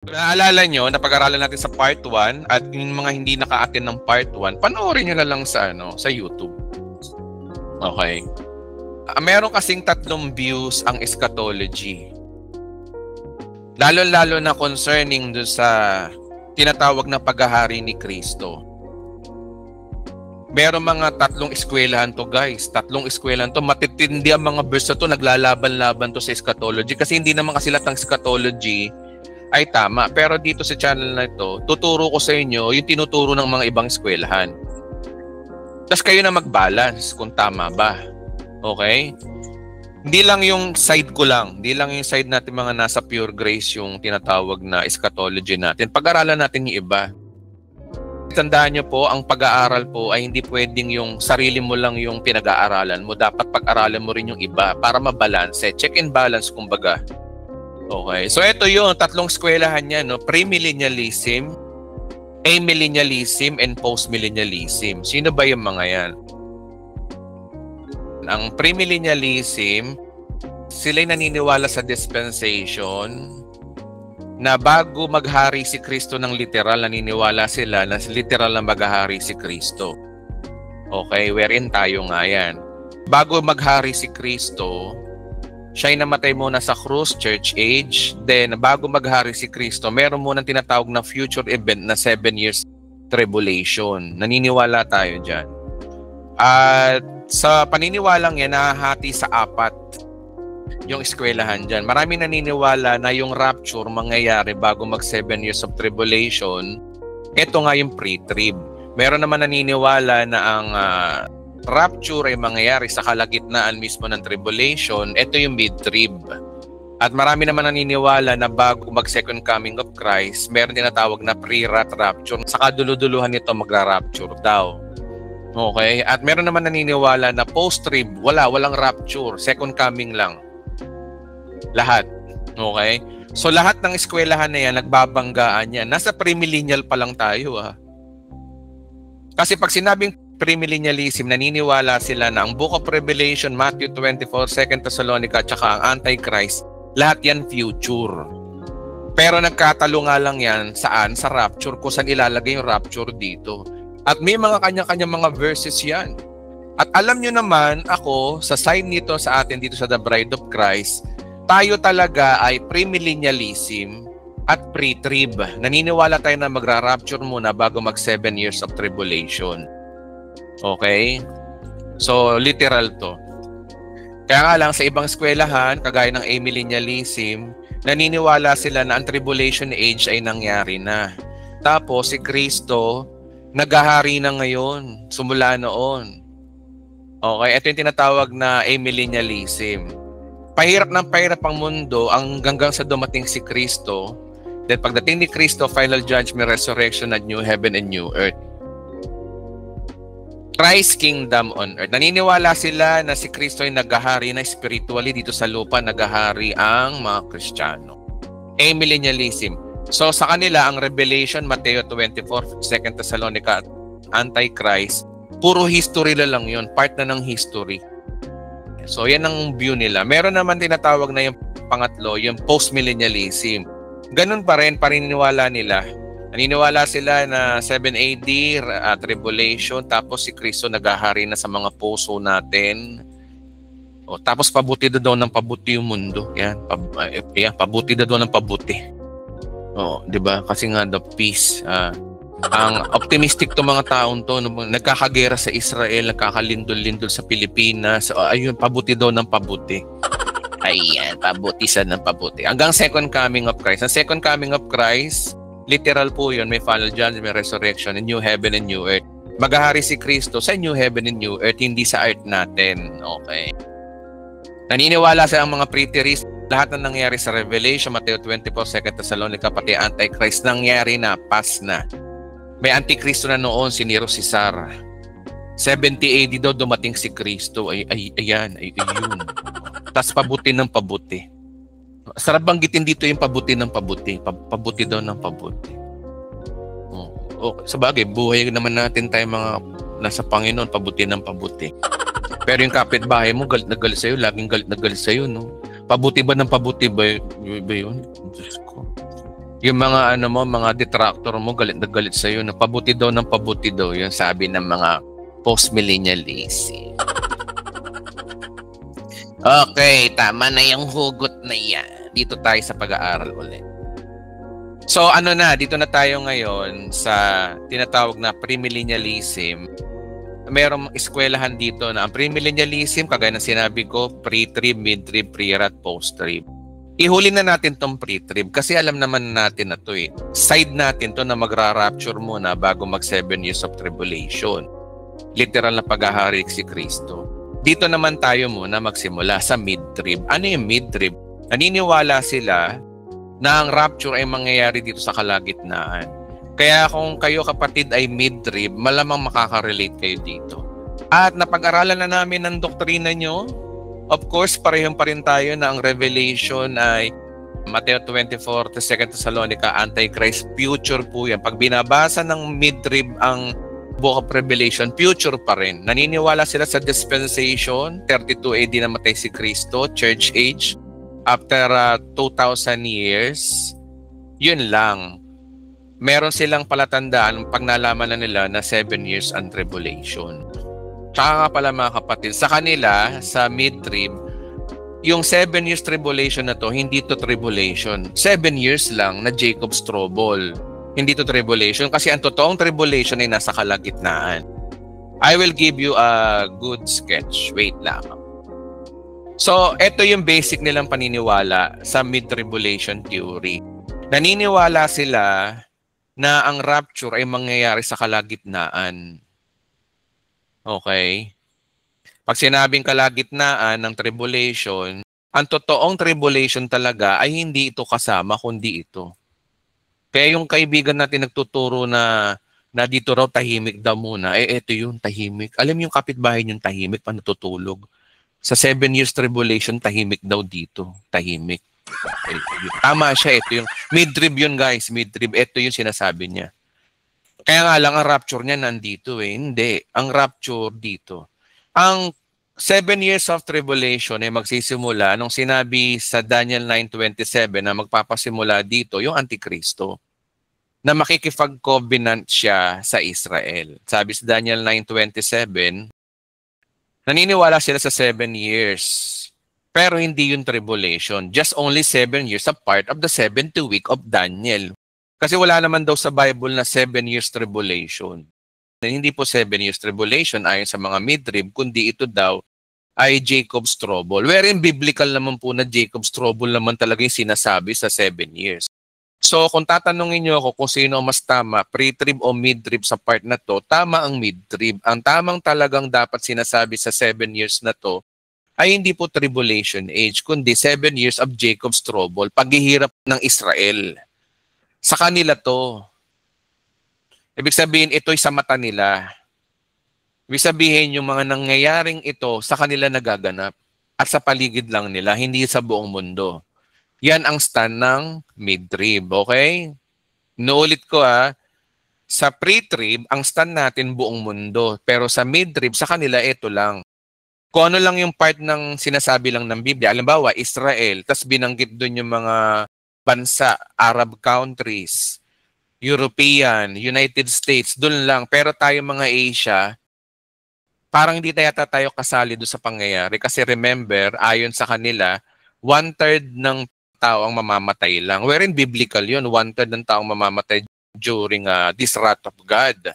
Naalala nyo, napag-aralan natin sa part 1 at yung mga hindi naka-attend ng part 1, panoorin nyo na lang sa YouTube. Okay. Meron kasing 3 views ang eschatology. Lalo-lalo na concerning do sa tinatawag na paghahari ni Kristo. Meron mga 3 eskwelahan to, guys. 3 eskwelahan to. Matitindi ang mga verse na to. Naglalaban-laban to sa eschatology. Kasi hindi naman kasi lahat ng eschatology ay tama. Pero dito sa channel na ito, tuturo ko sa inyo yung tinuturo ng mga ibang eskwelahan. Tapos kayo na mag-balance kung tama ba. Okay? Hindi lang yung side ko lang. Hindi lang yung side natin mga nasa pure grace yung tinatawag na eschatology natin. Pag-aralan natin yung iba. Tandaan nyo po, ang pag-aaral po ay hindi pwedeng yung sarili mo lang yung pinag-aaralan mo. Dapat pag-aralan mo rin yung iba para mabalanse. Check and balance kumbaga. Okay. So ito yun, 3 eskwelahan niya, no? Premillennialism, amillennialism, and postmillennialism. Sino ba yung mga yan? Ang premillennialism, sila'y naniniwala sa dispensation na bago maghari si Kristo ng literal, naniniwala sila na literal na maghahari si Kristo. Okay, wherein tayo nga yan. Bago maghari si Kristo, siya'y namatay muna sa krus, church age. Then, bago maghari si Kristo, meron munang tinatawag na future event na 7 years tribulation. Naniniwala tayo dyan. At sa paniniwalang yan, nahahati sa 4 yung eskwelahan dyan. Maraming naniniwala na yung rapture mangyayari bago mag 7 years of tribulation. Ito nga yung pre-trib. Meron naman naniniwala na ang rapture ay mangyayari sa kalagitnaan mismo ng tribulation. Ito yung mid-trib. At marami naman naniniwala na bago mag-second coming of Christ, meron tinatawag na pre-rat rapture. Sa kaduluduluhan nito, magra-rapture daw. Okay? At meron naman naniniwala na post-trib, walang rapture. Second coming lang. Lahat. Okay? So lahat ng eskwelahan na yan, nagbabanggaan yan. Nasa premillennial pa lang tayo. Kasi pag sinabing premillennialism, naniniwala sila na ang Book of Revelation, Matthew 24, 2 Thessalonica, at saka ang Antichrist, lahat yan future. Pero nagkatalo nga lang yan saan? Sa rapture, kung saan ilalagay yung rapture dito. At may mga kanya-kanya mga verses yan. At alam nyo naman, ako, sa side nito sa atin dito sa The Bride of Christ, tayo talaga ay premillennialism at pre-trib. Naniniwala tayo na magra-rapture muna bago mag 7 years of tribulation. Okay? So, literal to. Kaya nga lang, sa ibang eskwelahan, kagaya ng amillennialism, naniniwala sila na ang tribulation age ay nangyari na. Tapos, si Kristo, naghahari na ngayon, sumula noon. Okay? Ito yung tinatawag na amillennialism. Pahirap ng pahirap ang mundo hanggang sa dumating si Kristo. Then pagdating ni Kristo, final judgment, resurrection, at new heaven and new earth. Christ's kingdom on earth. Naniniwala sila na si Kristo ay naghahari na spiritually dito sa lupa, naghahari ang mga Kristiyano. Amillennialism. So sa kanila, ang Revelation, Mateo 24, 2 Thessalonica, Antichrist, puro history lang yun. Part na ng history. So yan ang view nila. Meron naman tinatawag na yung pangatlo, yung postmillennialism. Ganun pa rin, paniniwala nila. Naniniwala sila na 7 AD, tribulation, tapos si Kristo naghahari na sa mga puso natin. O, tapos pabuti daw ng pabuti yung mundo. Yan, pabuti daw ng pabuti. O, di ba? Kasi nga the peace. Ang optimistic to mga taon to, nagkakagera sa Israel, nagkakalindol-lindol sa Pilipinas. O, ayun, pabuti daw ng pabuti. Ayan, pabuti sa ng pabuti. Hanggang second coming of Christ. Ang second coming of Christ, literal po yun, may final judgment, may resurrection, and new heaven and new earth. Maghahari si Kristo sa new heaven and new earth, hindi sa earth natin. Okay. Naniniwala sa mga preterists, lahat na nangyari sa Revelation, Mateo 24, 2 Thessalonica, pati Antichrist, nangyari na, past na. May Antikristo na noon, si Nero Caesar. 70 AD daw dumating si Kristo. Ayun. Tapos pabuti ng pabuti. Sarap banggitin dito yung pabuti ng pabuti. Pabuti daw ng pabuti. Sa bagay, buhay naman natin tayo mga nasa Panginoon, pabuti ng pabuti. Pero yung kapitbahay mo, galit na galit sa'yo, laging galit na galit sa'yo, no? Pabuti ba ng pabuti ba yun? Diyos ko. Yung mga ano mo, mga detractor mo, galit na galit sa'yo, na pabuti daw ng pabuti daw, yung sabi ng mga post-millennial lazy. Okay, tama na yung hugot na yan. Dito tayo sa pag-aaral ulit. So ano na, dito na tayo ngayon sa tinatawag na premillennialism. Merong eskwelahan dito na ang premillennialism, kagaya ng sinabi ko, pre-trib, mid-trib, pre-rat, post-trib. Ihuli na natin tong pre-trib kasi alam naman natin na to eh. Side natin to na magra-rapture muna bago mag 7 years of tribulation. Literal na paghahari si Kristo. Dito naman tayo muna magsimula sa mid-trib. Ano yung mid-trib? Naniniwala sila na ang rapture ay mangyayari dito sa kalagitnaan. Kaya kung kayo kapatid ay mid-trib, malamang makaka-relate kayo dito. At napag-aralan na namin ng doktrina nyo. Of course, parehong pa rin tayo na ang revelation ay Mateo 24, 2 Thessalonica, Antichrist, future po yan. Pag binabasa ng mid-trib ang Book of Revelation, future pa rin. Naniniwala sila sa dispensation, 32 AD namatay si Kristo, church age. After 2,000 years, yun lang. Meron silang palatandaan pag nalaman na nila na 7 years and tribulation. Tsaka nga pala mga kapatid, sa kanila, sa mid-trib, yung 7 years tribulation na to, hindi to tribulation. 7 years lang na Jacob's trouble. Hindi to tribulation kasi ang totoong tribulation ay nasa kalagitnaan. I will give you a good sketch. Wait lang. So, ito yung basic nilang paniniwala sa mid-tribulation theory. Naniniwala sila na ang rapture ay mangyayari sa kalagitnaan. Okay? Pag sinabing kalagitnaan ng tribulation, ang totoong tribulation talaga ay hindi ito kasama kundi ito. Kaya yung kaibigan natin nagtuturo na dito raw tahimik daw muna, ito yung tahimik. Alam yung kapitbahay yung tahimik pa natutulog. Sa 7 years tribulation, tahimik daw dito. Tahimik. Tama siya. Ito yung mid-trib yun, guys. Mid-trib. Ito yung sinasabi niya. Kaya nga lang, ang rapture niya nandito eh. Hindi. Ang rapture dito. Ang 7 years of tribulation ay magsisimula nung sinabi sa Daniel 9:27 na magpapasimula dito yung Antikristo na makikipag-covenant siya sa Israel. Sabi sa Daniel 9:27, naniniwala sila sa 7 years. Pero hindi yung tribulation. Just only 7 years a part of the 70th week of Daniel. Kasi wala naman daw sa Bible na 7 years tribulation. Hindi po 7 years tribulation ayon sa mga mid-trib, kundi ito daw ay Jacob's trouble. Wherein biblical naman po na Jacob's trouble naman talaga yung sinasabi sa 7 years. So kung tatanungin niyo ako kung sino ang mas tama, pre-trib o mid-trib sa part na to, tama ang mid-trib. Ang tamang talagang dapat sinasabi sa 7 years na to ay hindi po tribulation age, kundi 7 years of Jacob's trouble, paghihirap ng Israel. Sa kanila to. Ibig sabihin, ito'y sa mata nila. Ibig sabihin, yung mga nangyayaring ito, sa kanila nagaganap. At sa paligid lang nila, hindi sa buong mundo. Yan ang stand ng mid-trib, okay? Inuulit ko sa pre-trib, ang stand natin buong mundo. Pero sa mid-trib, sa kanila, ito lang. Kung ano lang yung part ng sinasabi lang ng Biblia, alimbawa, Israel, tas binanggit doon yung mga bansa, Arab countries, European, United States, doon lang. Pero tayo mga Asia, parang hindi tayo kasali doon sa pangyayari. Kasi remember, ayon sa kanila, 1/3 ng tao ang mamamatay lang. Wherein biblical yun, 1/3 ng tao ang mamamatay during this wrath of God.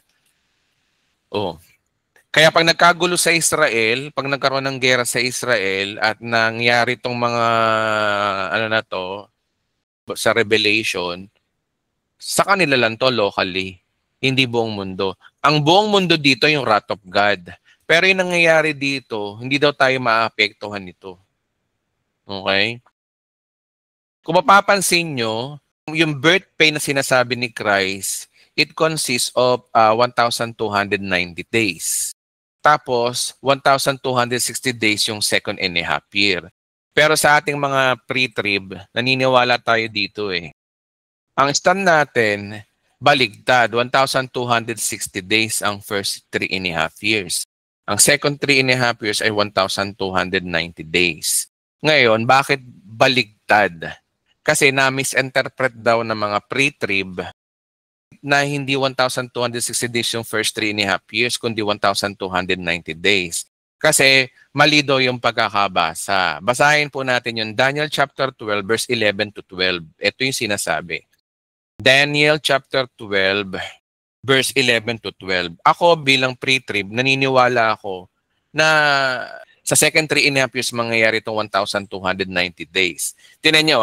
Oh. Kaya pag nagkagulo sa Israel, pag nagkaroon ng gera sa Israel at nangyari itong mga ano na to sa Revelation, sa kanila lang to locally, hindi buong mundo. Ang buong mundo dito yung wrath of God. Pero yung nangyayari dito, hindi daw tayo maapektuhan nito. Okay? Kung mapapansin nyo, yung birth pain na sinasabi ni Christ, it consists of 1,290 days. Tapos, 1,260 days yung 2.5 year. Pero sa ating mga pre-trib, naniniwala tayo dito eh. Ang stand natin, baligtad, 1,260 days ang first 3.5 years. Ang second 3.5 years ay 1,290 days. Ngayon, bakit baligtad? Kasi na-misinterpret daw ng mga pre-trib na hindi 1,260 days yung first 3.5 years, kundi 1,290 days. Kasi mali daw yung pagkakabasa. Basahin po natin yung Daniel chapter 12, verse 11 to 12. Ito yung sinasabi. Daniel chapter 12, verse 11 to 12. Ako bilang pre-trib, naniniwala ako na sa second 3.5 years mangyayari itong 1,290 days. Tinan nyo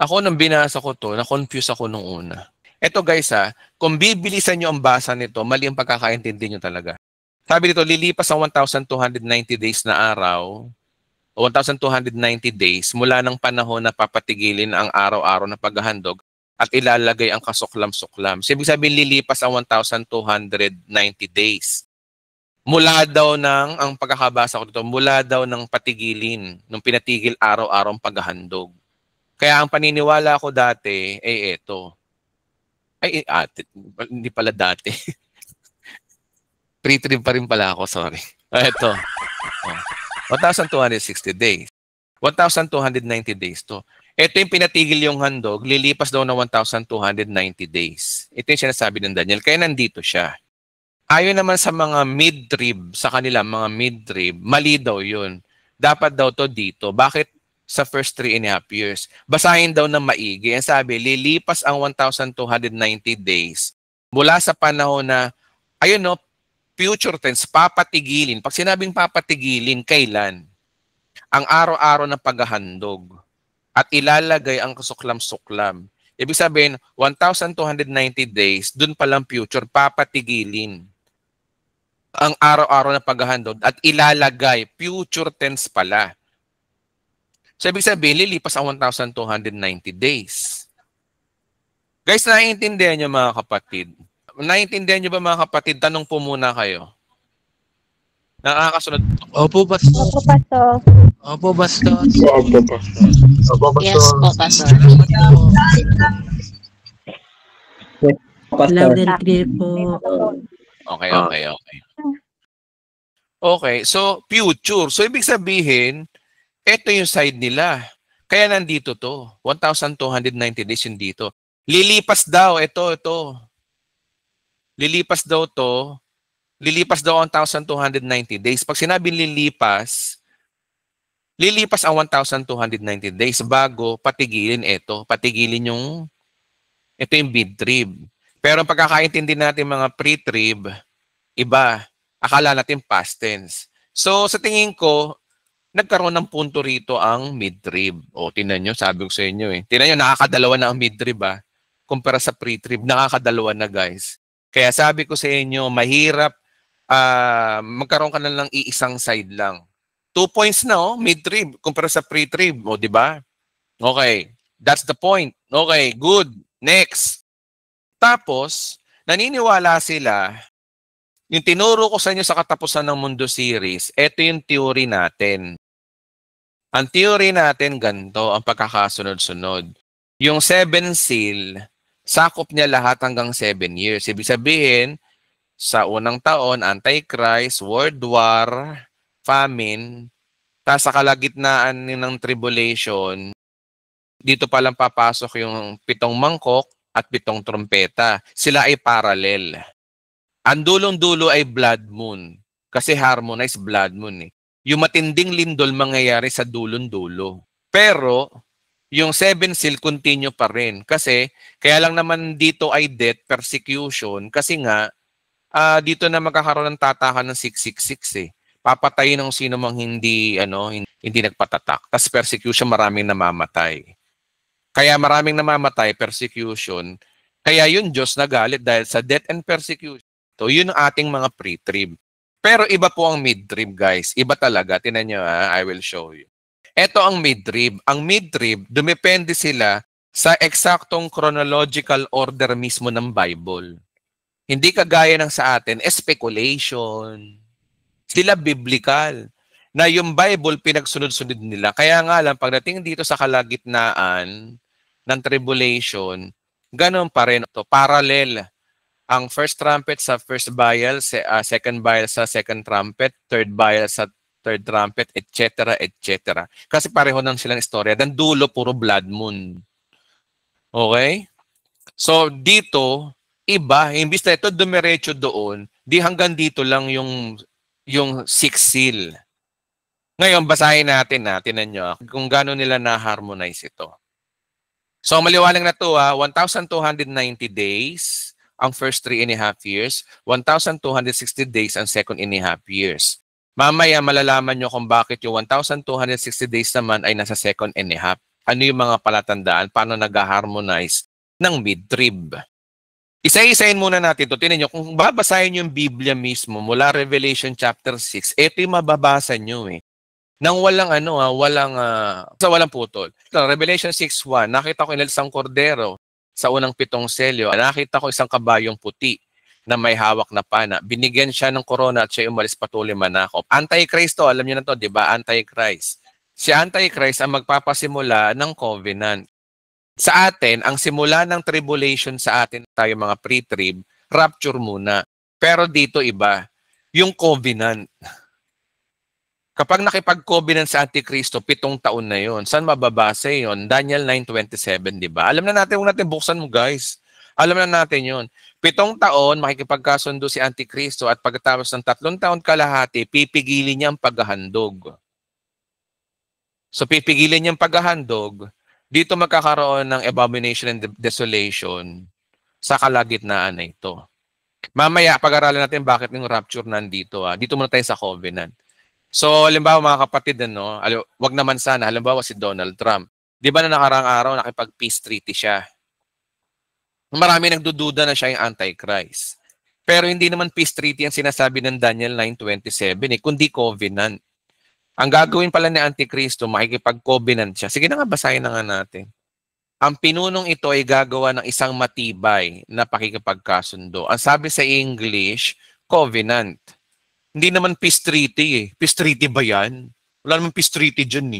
ako nang binasa ko to, na-confuse ako nung una. Eto guys kung bibilisan nyo ang basa nito, mali ang pagkakaintindi nyo talaga. Sabi dito, lilipas ang 1,290 days na araw, o 1,290 days mula ng panahon na papatigilin ang araw-araw na paghahandog at ilalagay ang kasuklam-suklam. So, ibig sabihin, lilipas ang 1,290 days. Mula daw ng, ang pagkakabasa ko dito, mula daw ng patigilin, nung pinatigil araw-araw ang paghahandog. Kaya ang paniniwala ko dati ay eto. Hindi pala dati. Pre-trib pa rin pala ako, sorry. Ito. 1,260 days. 1,290 days to. Ito yung pinatigil yung handog, lilipas daw ng 1,290 days. Ito yung sinasabi ng Daniel. Kaya nandito siya. Ayon naman sa mga mid-trib, sa kanila mga mid-trib, mali daw yun. Dapat daw to dito. Bakit sa first 3.5 years? Basahin daw ng maigi. Ang sabi, lilipas ang 1,290 days mula sa panahon na, future tense, papatigilin. Pag sinabing papatigilin, kailan? Ang araw-araw ng paghahandog at ilalagay ang kasuklam-suklam. Ibig sabihin, 1,290 days, dun palang future, papatigilin ang araw-araw na paghahandog at ilalagay, future tense pala. So, ibig sabihin, lilipas ang 1,290 days. Guys, naiintindihan niyo mga kapatid? Naiintindihan niyo ba mga kapatid? Tanong po muna kayo. Nakakasunod po. Opo, Pastor. Opo, Pastor. Opo, Pastor. Opo, Pastor. Opo, Pastor. Yes po, Pastor. Pastor. Loud and clear po. Okay. Okay, so future. So, ibig sabihin, ito yung side nila. Kaya nandito to. 1,290 days yung dito. Lilipas daw. Ito. Lilipas daw to. Lilipas daw ang 1,290 days. Pag sinabing lilipas ang 1,290 days bago patigilin ito. Patigilin ito yung mid-trib. Pero ang pagkakaintindi natin mga pre-trib, iba. Akala natin past tense. So, sa tingin ko, nagkaroon ng punto rito ang mid-trib. O, tinan nyo, sabi ko sa inyo Tinan nyo, nakakadalawa na ang mid-trib kumpara sa pre-trib, nakakadalawa na guys. Kaya sabi ko sa inyo, mahirap magkaroon ka na lang iisang side lang. 2 points na mid-trib kumpara sa pre-trib. O, di ba? Okay, that's the point. Okay, good. Next. Tapos, naniniwala sila, yung tinuro ko sa inyo sa katapusan ng Mundo series, ito yung theory natin. Ang theory natin, ganito, ang pagkakasunod-sunod. Yung 7 seal, sakop niya lahat hanggang 7 years. Ibig sabihin, sa unang taon, Antichrist, World War, famine, tapos sa kalagitnaan ng tribulation, dito palang papasok yung 7 mangkok at 7 trompeta. Sila ay parallel. Ang dulong-dulo ay blood moon. Kasi harmonized blood moon Yung matinding lindol mangyayari sa dulong-dulo. Pero, yung 7 seal continue pa rin. Kasi, kaya lang naman dito ay death, persecution. Kasi nga, dito na magkakaroon ng tatakan ng 666 Papatayin ng sino mang hindi nagpatatak. Tapos persecution, maraming namamatay. Kaya maraming namamatay, persecution. Kaya yun Diyos nagalit dahil sa death and persecution. So, yun ang ating mga pre-trib. Pero iba po ang mid-trib, guys. Iba talaga. Tinan nyo, I will show you. Ito ang mid-trib. Ang mid-trib, dumepende sila sa eksaktong chronological order mismo ng Bible. Hindi kagaya ng sa atin, speculation. Sila biblical. Na yung Bible, pinagsunod-sunod nila. Kaya nga lang, pagdating dito sa kalagitnaan ng tribulation, ganun pa rin ito. Parallel. Ang first trumpet sa first vial, second vial sa second trumpet, third vial sa third trumpet, etc., etc. Kasi pareho nang silang istorya. Dan dulo, puro blood moon. Okay? So, dito, iba, imbis na ito dumiretso doon, di hanggang dito lang yung sixth seal. Ngayon, basahin natin, tinan nyo kung gano'n nila na-harmonize ito. So, maliwanag na ito, 1,290 days ang first 3.5 years, 1,260 days ang second 1.5 years. Mamaya, malalaman nyo kung bakit yung 1,260 days naman ay nasa second 1.5. Ano yung mga palatandaan, paano nag-harmonize ng mid-trib. Isa-isayin muna natin ito. Tinan nyo, kung babasahin yung Biblia mismo mula Revelation chapter 6, ito yung mababasa nyo nang walang walang putol. Revelation 6:1, nakita ko isang kordero sa unang 7 selyo. Nakita ko isang kabayong puti na may hawak na pana. Binigyan siya ng korona at siya umalis patuloy manakop. Antichrist, alam niyo na to, di ba? Antichrist. Si Antichrist ang magpapasimula ng covenant. Sa atin, ang simula ng tribulation sa atin, tayo mga pre-trib, rapture muna. Pero dito iba, yung covenant. Kapag nakipag-covenant sa Antikristo, 7 taon na yon. Saan mababasa yon? Daniel 9:27, di ba? Alam na natin, huwag natin buksan mo guys. Alam na natin yon. 7 taon, makikipagkasundo si Antikristo at pagkatapos ng 3 taon kalahati, pipigilin niya ang paghahandog. So pipigilin niya ang paghahandog, dito magkakaroon ng abomination and desolation sa kalagitnaan na ito. Mamaya, pag-aralan natin bakit yung rapture nandito. Dito muna tayo sa covenant. So, halimbawa mga kapatid, wag naman sana, halimbawa si Donald Trump. Di ba na nakarang araw, nakipag-peace treaty siya? Marami nagdududa na siya yung Antichrist. Pero hindi naman peace treaty ang sinasabi ng Daniel 9:27, kundi covenant. Ang gagawin pala ni Antikristo, makikipag-covenant siya. Sige na nga, basahin na nga natin. Ang pinunong ito ay gagawa ng isang matibay na pakikipagkasundo. Ang sabi sa English, covenant. Hindi naman peace treaty Peace treaty ba yan? Wala naman peace treaty dyan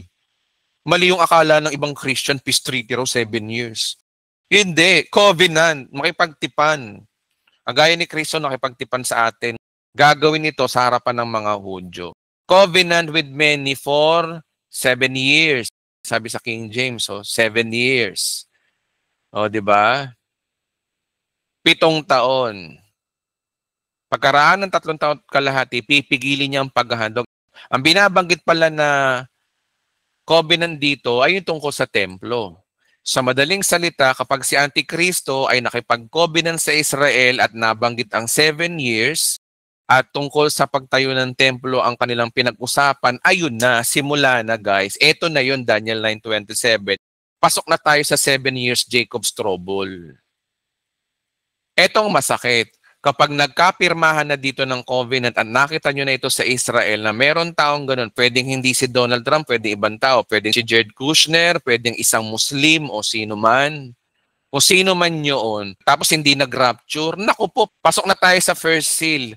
Mali yung akala ng ibang Christian, peace treaty raw 7 years. Hindi, covenant, makipagtipan. Ang gaya ni Kristo nakipagtipan sa atin, gagawin ito sa harapan ng mga Hudyo. Covenant with many for 7 years. Sabi sa King James, 7 years. Di ba? 7 taon. Pagkaraan ng 3 taon kalahati, pipigilin niya ang paghahandog. Ang binabanggit pala na covenant dito ay yung tungkol sa templo. Sa madaling salita, kapag si Antikristo ay nakipag-covenant sa Israel at nabanggit ang 7 years at tungkol sa pagtayo ng templo ang kanilang pinag-usapan, ayun na, simula na guys. Ito na yun, Daniel 9:27. Pasok na tayo sa 7 years Jacob's trouble. Etong masakit. Kapag nagkapirmahan na dito ng covenant at nakita nyo na ito sa Israel na meron taong ganun, pwedeng hindi si Donald Trump, pwedeng ibang tao, pwedeng si Jared Kushner, pwedeng isang Muslim o sino man. Kung sino man yun, tapos hindi nag-rapture, naku po, pasok na tayo sa first seal.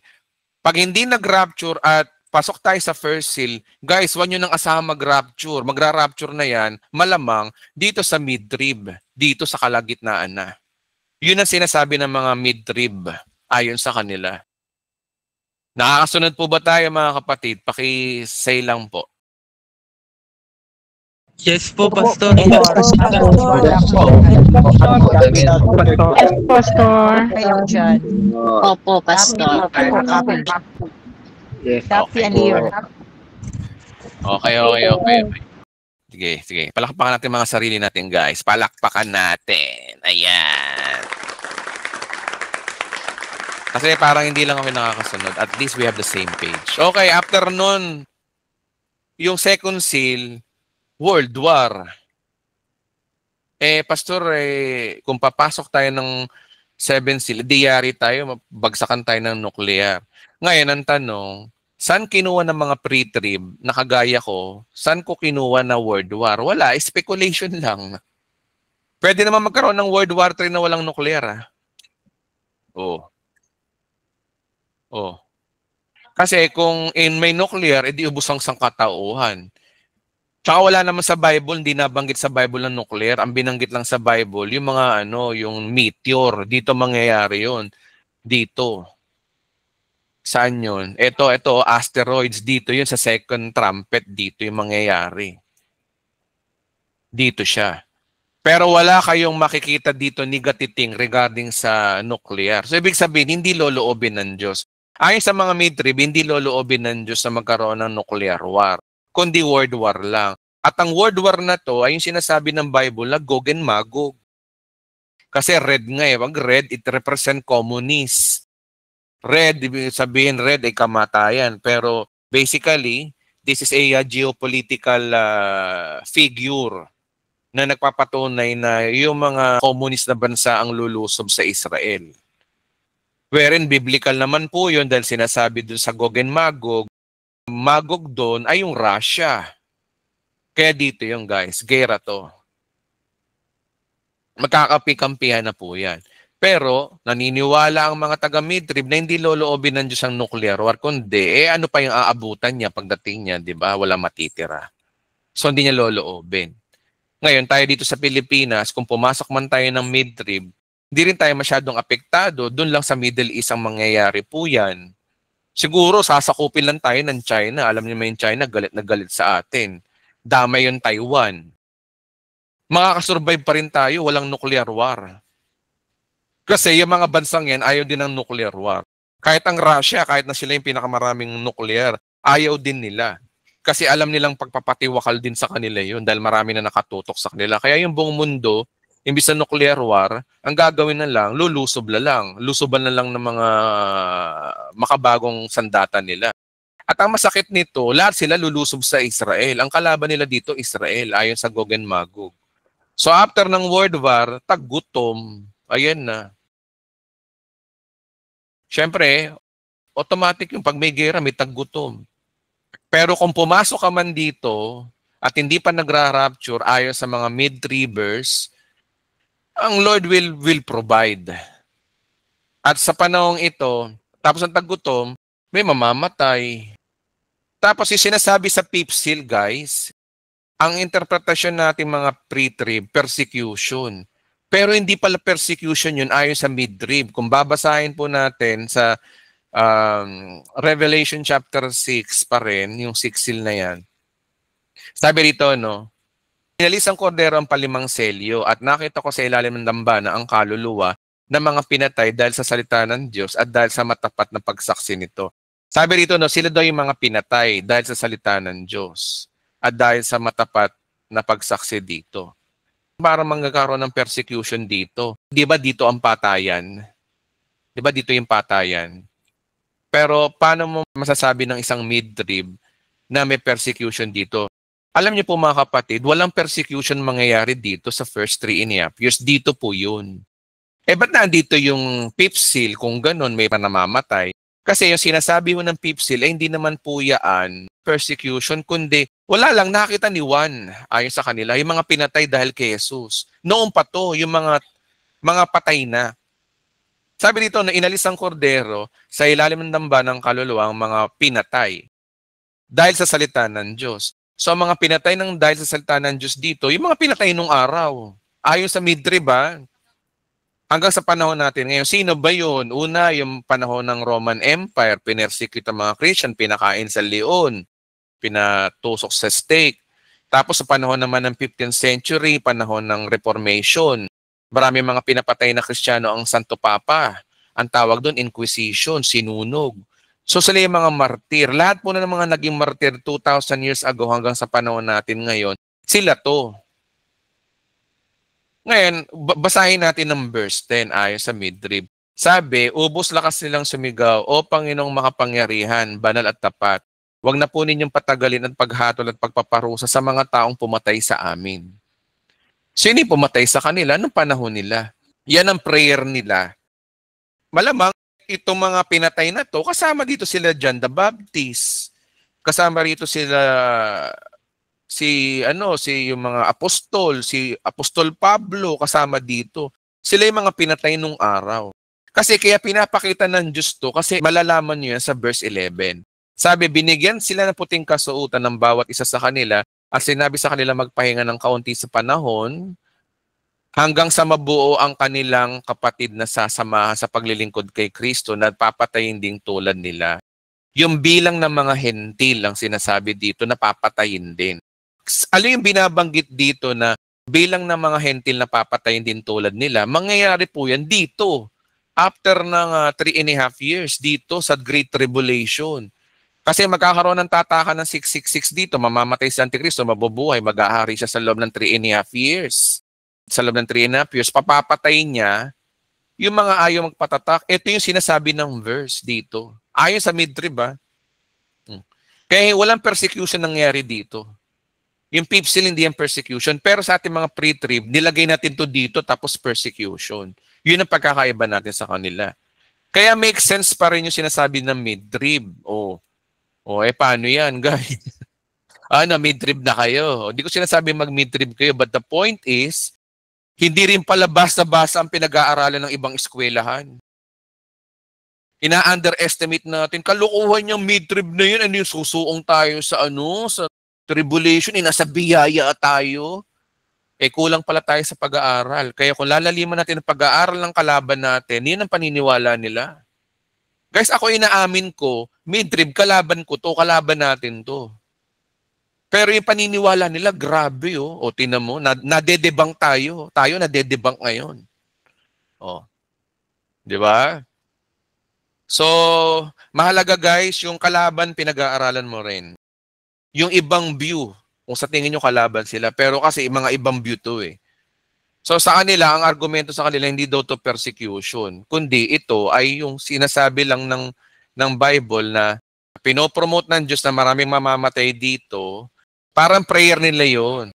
Pag hindi nag-rapture at pasok tayo sa first seal, guys, huwag nyo nang asahan mag-rapture. Magra-rapture na yan, malamang, dito sa mid-trib, dito sa kalagitnaan na. Yun ang sinasabi ng mga mid-trib. Ayon sa kanila. Nakakasunod po ba tayo mga kapatid? Paki-say lang po. Yes po, Pastor. Yes, Pastor. Kayo dyan. Opo, Pastor. Yes. Copy and hear. Okay. Sige. Palakpakan natin mga sarili natin, guys. Palakpakan natin. Ayan. Kasi parang hindi lang kami nakakasunod. At least we have the same page. Okay, after nun, yung second seal, World War. Pastor, kung papasok tayo ng 7 seal, diyari tayo, bagsakan tayo ng nuclear. Ngayon, ang tanong, saan kinuha ng mga pre-trib na kagaya ko? Saan ko kinuha na World War? Wala, speculation lang. Pwede naman magkaroon ng World War 3 na walang nuclear. Kasi kung may nuclear, edi ubos ang sangkatauhan. Tsaka wala naman sa Bible, hindi nabanggit sa Bible ng nuclear. Ang binanggit lang sa Bible, yung yung meteor. Dito mangyayari yun. Dito. Saan yun? Ito, asteroids. Dito yun sa second trumpet. Dito yung mangyayari. Dito siya. Pero wala kayong makikita dito negative thing regarding sa nuclear. So, ibig sabihin, hindi loloobin ng Diyos. Ayon sa mga mid-trib, hindi loloobin ng Diyos na magkaroon ng nuclear war, kundi world war lang. At ang world war na to ay yung sinasabi ng Bible na Gog and Magog. Kasi red nga eh. Wag red, it represent communist. Red, ibig sabihin red ay kamatayan. Pero basically, this is a geopolitical figure na nagpapatunay na yung mga communist na bansa ang lulusob sa Israel. Wherein biblical naman po yun dahil sinasabi dun sa Gog and Magog. Magog doon ay yung Russia. Kaya dito yung guys, gera to. Magkakapi-kampihan na po yan. Pero naniniwala ang mga taga-midtrib na hindi loloobin ng Diyos ang nuclear war, kundi ano pa yung aabutan niya pagdating niya, di ba? Wala matitira. So hindi niya loloobin. Ngayon, tayo dito sa Pilipinas, kung pumasok man tayo ng midtrib, hindi rin tayo masyadong apektado. Doon lang sa Middle East ang mangyayari po yan. Siguro, sasakupin lang tayo ng China. Alam niyo may China, galit na galit sa atin. Damay yung Taiwan. Makakasurvive pa rin tayo, walang nuclear war. Kasi yung mga bansang yan, ayaw din ng nuclear war. Kahit ang Russia, kahit na sila yung pinakamaraming nuclear, ayaw din nila. Kasi alam nilang pagpapatiwakal din sa kanila yun dahil marami na nakatutok sa kanila. Kaya yung buong mundo, imbis na nuclear war, ang gagawin na lang, lulusob na lang. Lusoban na lang ng mga makabagong sandata nila. At ang masakit nito, lahat sila lulusob sa Israel. Ang kalaban nila dito, Israel, ayon sa Gog and Magog. So after ng World War, taggutom. Ayan na. Siyempre, automatic yung pag may gera, may taggutom. Pero kung pumasok ka man dito at hindi pa nagra-rapture ayon sa mga mid-tribers, ang Lord will provide. At sa panahong ito, tapos ang taggutom, may mamamatay. Tapos yung sinasabi sa fifth seal, guys, ang interpretasyon natin mga pre-trib, persecution. Pero hindi pala persecution yun ayon sa mid-trib. Kung babasahin po natin sa Revelation chapter 6 pa rin, yung 6 seal na yan. Sabi rito, no, inalis ang kordero ang palimang selyo at nakita ko sa ilalim ng dambana ang kaluluwa ng mga pinatay dahil sa salita ng Diyos at dahil sa matapat na pagsaksi nito. Sabi rito, no, sila daw yung mga pinatay dahil sa salita ng Diyos at dahil sa matapat na pagsaksi dito. Para magkakaroon ng persecution dito. Di ba dito ang patayan? Di ba dito yung patayan? Pero paano mo masasabi ng isang mid-trib na may persecution dito? Alam niyo po mga kapatid, walang persecution mangyayari dito sa first 3.5 years. Dito po yun. Ba't nandito yung fifth seal kung ganun may panamamatay? Kasi yung sinasabi mo ng fifth seal, hindi naman po yan persecution, kundi wala lang nakita ni Juan ayon sa kanila, yung mga pinatay dahil kay Jesus. Noon pa to, yung mga patay na. Sabi dito na inalis ang kordero sa ilalim ng dambana ng kaluluwa ang mga pinatay dahil sa salita ng Diyos. So ang mga pinatay ng dahil sa salita ng Diyos dito, yung mga pinatay nung araw. Ayon sa mid-trib, hanggang sa panahon natin ngayon, sino ba yun? Una, yung panahon ng Roman Empire, pinersecute ang mga Christian, pinakain sa leon, pinatusok sa stake. Tapos sa panahon naman ng 15th century, panahon ng Reformation, marami mga pinapatay na Kristiyano ang Santo Papa. Ang tawag doon, Inquisition, sinunog. So sila yung mga martir. Lahat po na ng mga naging martir 2,000 years ago hanggang sa panahon natin ngayon, sila to. Ngayon, basahin natin ng verse 10 ayon sa mid-trib. Sabi, ubos lakas nilang sumigaw, O Panginoong makapangyarihan, banal at tapat. Huwag na po ninyong patagalin at paghatol at pagpaparusa sa mga taong pumatay sa amin. Sino yung pumatay sa kanila nung panahon nila? Yan ang prayer nila. Malamang itong mga pinatay na to, kasama dito sila John the Baptist. Kasama rito sila si yung mga apostol, si Apostol Pablo kasama dito. Sila yung mga pinatay nung araw. Kasi kaya pinapakita ng Diyos to kasi malalaman niyo yan sa verse 11. Sabi, binigyan sila ng puting kasuotan ng bawat isa sa kanila at sinabi sa kanila magpahinga ng kaunti sa panahon hanggang sa mabuo ang kanilang kapatid na sasamahan sa paglilingkod kay Kristo na papatayin ding tulad nila. Yung bilang ng mga hentil ang sinasabi dito na papatayin din. Ano yung binabanggit dito na bilang ng mga hentil na papatayin din tulad nila? Mangyayari po yan dito. After ng 3.5 years dito sa Great Tribulation. Kasi magkakaroon ng tataka ng 666 dito, mamamatay si Antikristo, mabubuhay, mag-ahari siya sa loob ng 3.5 years. Sa loob ng 3.5 years, papapatayin niya yung mga ayaw magpatatak. Ito yung sinasabi ng verse dito. Ayon sa mid-trib, Kaya walang persecution nangyari dito. Yung fifth seal, hindi yung persecution. Pero sa ating mga pre-trib, nilagay natin to dito tapos persecution. Yun ang pagkakaiba natin sa kanila. Kaya make sense pa rin yung sinasabi ng mid-trib. Paano yan, guys? Mid-trib na kayo. Hindi ko sinasabi mag-mid-trib kayo, but the point is, hindi rin pala basta-basta ang pinag-aaralan ng ibang eskwelahan. Ina-underestimate natin. Kalukuhan yung mid-trib na yun. Yung susuong tayo sa sa tribulation. Nasa biyaya tayo. Kulang pala tayo sa pag-aaral. Kaya kung lalaliman natin ang pag-aaral ng kalaban natin, yun ang paniniwala nila. Guys, ako inaamin ko, mid-trib, kalaban ko to, kalaban natin to. Pero yung paniniwala nila, grabe O tinan mo, nadedebang tayo. Tayo nadedebang ngayon. Di ba? So, mahalaga guys, yung kalaban pinag-aaralan mo rin. Yung ibang view, kung sa tingin nyo kalaban sila, pero kasi mga ibang view to So sa kanila, ang argumento sa kanila, hindi daw to persecution, kundi ito ay yung sinasabi lang ng Bible na pinopromote ng Diyos na maraming mamamatay dito, parang prayer nila yon.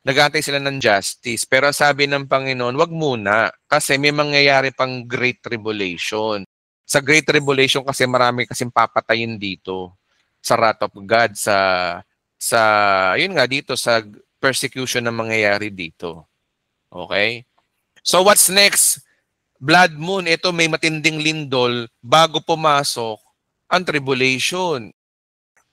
Nag-aantay sila ng justice. Pero sabi ng Panginoon, wag muna, kasi may mangyayari pang Great Tribulation. Sa Great Tribulation kasi marami kasing papatayin dito sa wrath of God, yun nga dito, sa persecution na mangyayari dito. Okay? So what's next? Blood moon, ito may matinding lindol bago pumasok ang tribulation.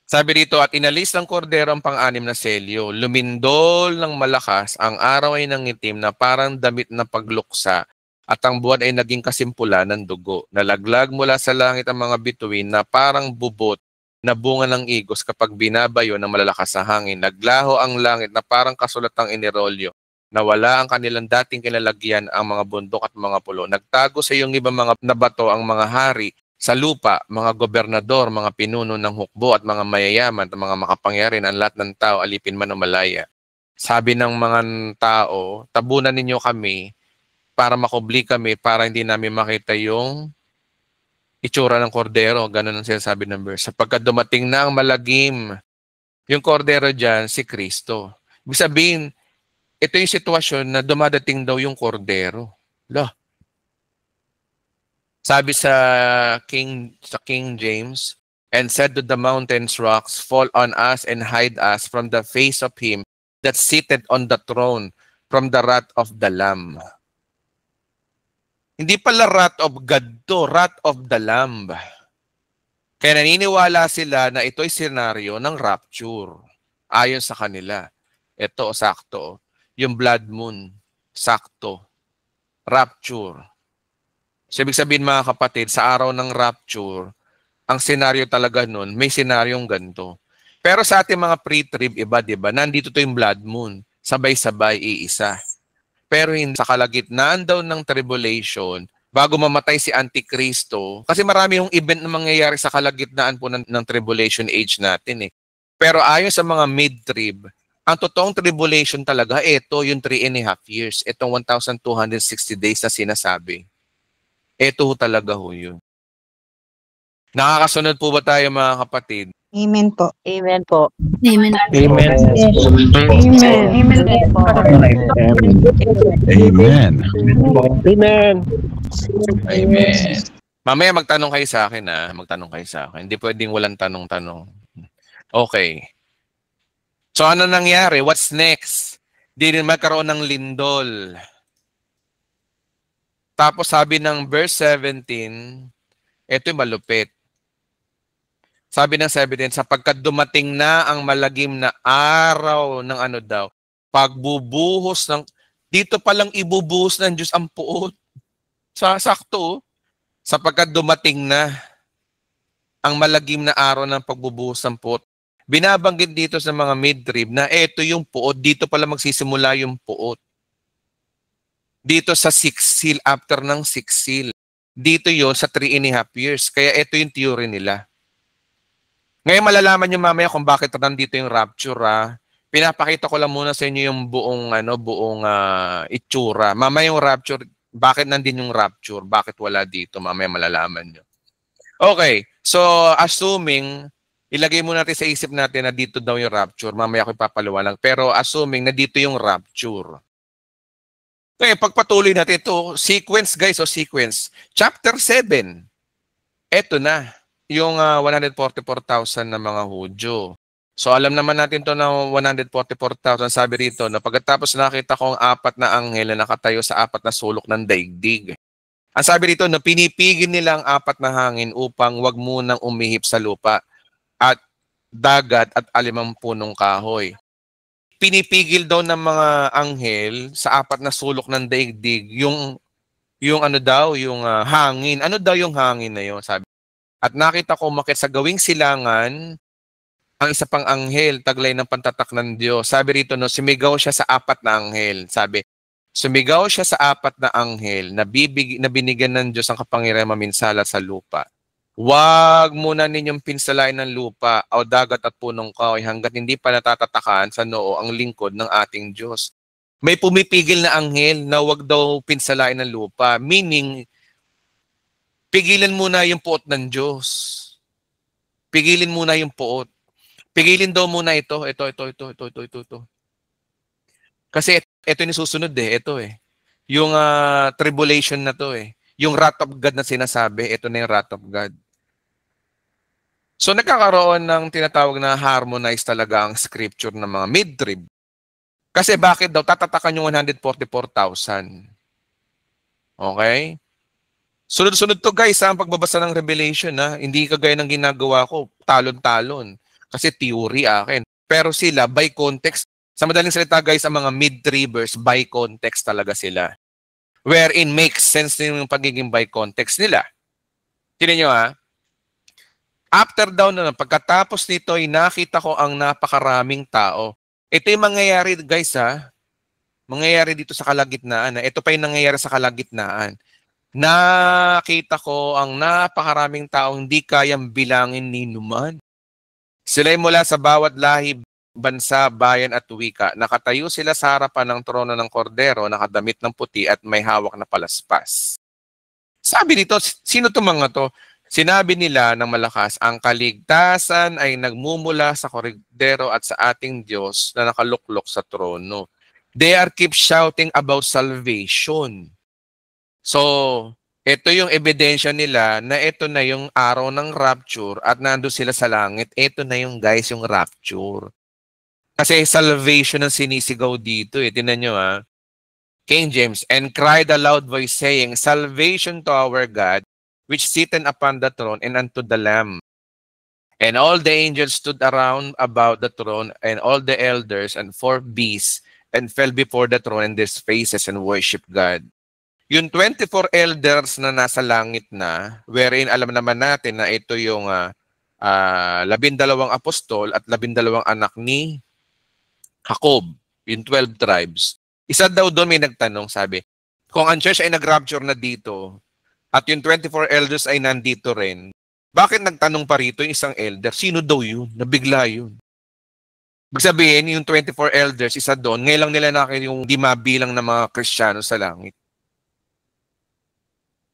Sabi dito, at inalis ng kordero ang pang-anim na selyo. Lumindol ng malakas, ang araw ay nangitim na parang damit na pagluksa, at ang buwan ay naging kasimpulan ng dugo. Nalaglag mula sa langit ang mga bituin na parang bubot na bunga ng igos kapag binabayo ng malalakas na hangin. Naglaho ang langit na parang kasulatang inirolyo. Nawala ang kanilang dating kinalagyan ang mga bundok at mga pulo. Nagtago sa iyong ibang mga nabato ang mga hari sa lupa, mga gobernador, mga pinuno ng hukbo at mga mayayaman at mga makapangyarihan, ang lahat ng tao, alipin man o malaya. Sabi ng mga tao, tabunan ninyo kami para makubli kami, para hindi namin makita yung itsura ng kordero. Ganun ang sinasabi ng verse. Sapagkat dumating na ang malagim, yung kordero dyan, si Kristo. Ibig sabihin, ito yung sitwasyon na dumadating daw yung kordero. Sabi sa King James, and said to the mountains, rocks, fall on us and hide us from the face of him that seated on the throne, from the wrath of the Lamb. Hindi pala wrath of God to, wrath of the Lamb. Kaya naniniwala sila na ito'y senaryo ng rapture. Ayon sa kanila. Ito, sakto. Yung blood moon, sakto. Rapture. So, ibig sabihin mga kapatid, sa araw ng rapture, ang senaryo talaga nun, may senaryong ganito. Pero sa ating mga pre-trib, iba, diba? Nandito to yung blood moon. Sabay-sabay, iisa. Pero sa kalagitnaan daw ng tribulation, bago mamatay si Antikristo, kasi marami yung event na mangyayari sa kalagitnaan po ng tribulation age natin Pero ayon sa mga mid-trib, ang totoong tribulation talaga, ito yung 3.5 years. Itong 1,260 days na sinasabi. Ito talaga yun. Nakakasunod po ba tayo mga kapatid? Amen po. Amen po. Amen. Amen. Amen. Amen. Amen. Mamaya magtanong kayo sa akin Magtanong kayo sa akin. Hindi pwedeng walang tanong-tanong. Okay. So ano nangyari? What's next? Di rin magkaroon ng lindol. Tapos sabi ng verse 17, ito yung malupit. Sabi ng 17, sapagkat dumating na ang malagim na araw ng pagbubuhos ng, Dito palang ibubuhos ng Diyos ang puot. Sakto, sapagkat dumating na ang malagim na araw ng pagbubuhos ng puot. Binabanggit dito sa mga midrib na ito yung puot, dito pala magsisimula yung puot. Dito sa 6 seal, after ng 6 seal. Dito yon sa 3.5 years. Kaya ito yung theory nila. Ngayon malalaman nyo mamaya kung bakit nandito yung rapture. Pinapakita ko lang muna sa inyo yung buong itsura. Mamaya yung rapture, bakit nandun yung rapture? Bakit wala dito? Mamaya malalaman nyo. Okay, so assuming, ilagay muna natin sa isip natin na dito daw yung rapture. Mamaya ko ipapaliwanag. Pero assuming na dito yung rapture. Okay, pagpatuloy natin ito, sequence guys, sequence. Chapter 7, eto na, yung 144,000 na mga Hudyo. So alam naman natin to na 144,000, sabi rito, na pagkatapos nakita ko ang 4 na anghel na nakatayo sa 4 na sulok ng daigdig. Ang sabi rito na pinipigil nila ang 4 na hangin upang wag munang umihip sa lupa at dagat at 50 punong kahoy. Pinipigil daw ng mga anghel sa 4 na sulok ng daigdig yung hangin. Ano daw yung hangin na yun, sabi. At nakita ko umakyat sa gawing silangan ang isa pang anghel, taglay ng pantatak ng Diyos. Sabi rito, sumigaw siya sa 4 na anghel. Sabi, sumigaw siya sa 4 na anghel na binigyan ng Diyos ang kapangyarihan maminsala sa lupa. Huwag muna ninyong pinsalain ng lupa o dagat at punong kahoy hanggat hindi pa natatatakan sa noo ang lingkod ng ating Diyos. May pumipigil na anghel na huwag daw pinsalain ng lupa. Meaning, pigilan muna yung puot ng Diyos. Pigilin muna yung puot. Pigilin daw muna ito. Kasi ito yung susunod ito Yung tribulation na to Yung wrath of God na sinasabi, ito na yung wrath of God. So nagkakaroon ng tinatawag na harmonize talaga ang scripture ng mga mid-trib. Kasi bakit daw tatatakan yung 144,000? Okay? Sunod-sunod to guys ang pagbabasa ng Revelation Hindi kagaya ng ginagawa ko, talon-talon. Kasi theory akin. Pero sila, by context, sa madaling salita guys, ang mga mid-tribers, by context talaga sila. Wherein makes sense yung pagiging by context nila. Tignan nyo After daw pagkatapos nito ay nakita ko ang napakaraming tao. Ito yung mangyayari guys Mangyayari dito sa kalagitnaan. Ito pa yung nangyayari sa kalagitnaan. Nakita ko ang napakaraming tao hindi kayang bilangin ni numan. Sila'y mula sa bawat lahi, bansa, bayan at wika. Nakatayo sila sa harapan ng trono ng kordero, nakadamit ng puti at may hawak na palaspas. Sabi dito, sino itong mga to? Sinabi nila ng malakas, ang kaligtasan ay nagmumula sa kordero at sa ating Diyos na nakaluklok sa trono. They are keep shouting about salvation. So, ito yung ebidensya nila na ito na yung araw ng rapture at nando sila sa langit. Ito na yung guys, yung rapture. Kasi salvation ang sinisigaw dito Tingnan nyo King James, and cried a loud voice saying, salvation to our God, which sitteth upon the throne and unto the Lamb. And all the angels stood around about the throne and all the elders and 4 beasts and fell before the throne in their faces and worship God. Yung 24 elders na nasa langit na, wherein alam naman natin na ito yung 12 apostol at 12 anak ni Jacob, yung 12 tribes. Isa daw doon may nagtanong, sabi, kung ang church ay nag-rapture na dito, at yung 24 elders ay nandito rin, bakit nagtanong pa rito yung isang elder? Sino daw yun? Nabigla yun. Magsabihin, yung 24 elders, isa doon, ngayon lang nila nakita yung di mabilang na mga Kristiyano sa langit.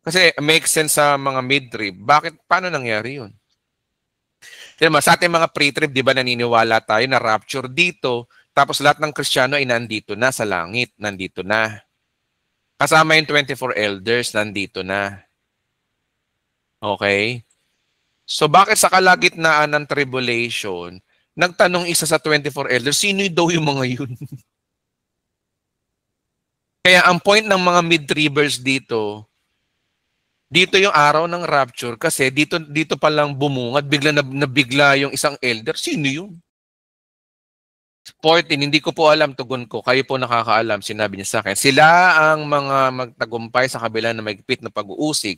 Kasi makes sense sa mga mid-trib. Paano nangyari yun? Sa ating mga pre-trib, di ba naniniwala tayo na rapture dito, tapos lahat ng Kristiyano ay nandito na sa langit, nandito na. Kasama yung 24 elders, nandito na. Okay? So bakit sa kalagitnaan ng tribulation, nagtanong isa sa 24 elders, sino daw yung mga yun? Kaya ang point ng mga mid-tribers dito yung araw ng rapture kasi dito pa lang bumungad, bigla yung isang elder, sino yun? 14, hindi ko po alam, tugon ko. Kayo po nakakaalam, sinabi niya sa akin. Sila ang mga magtagumpay sa kabila ng mahigpit na pag-uusig.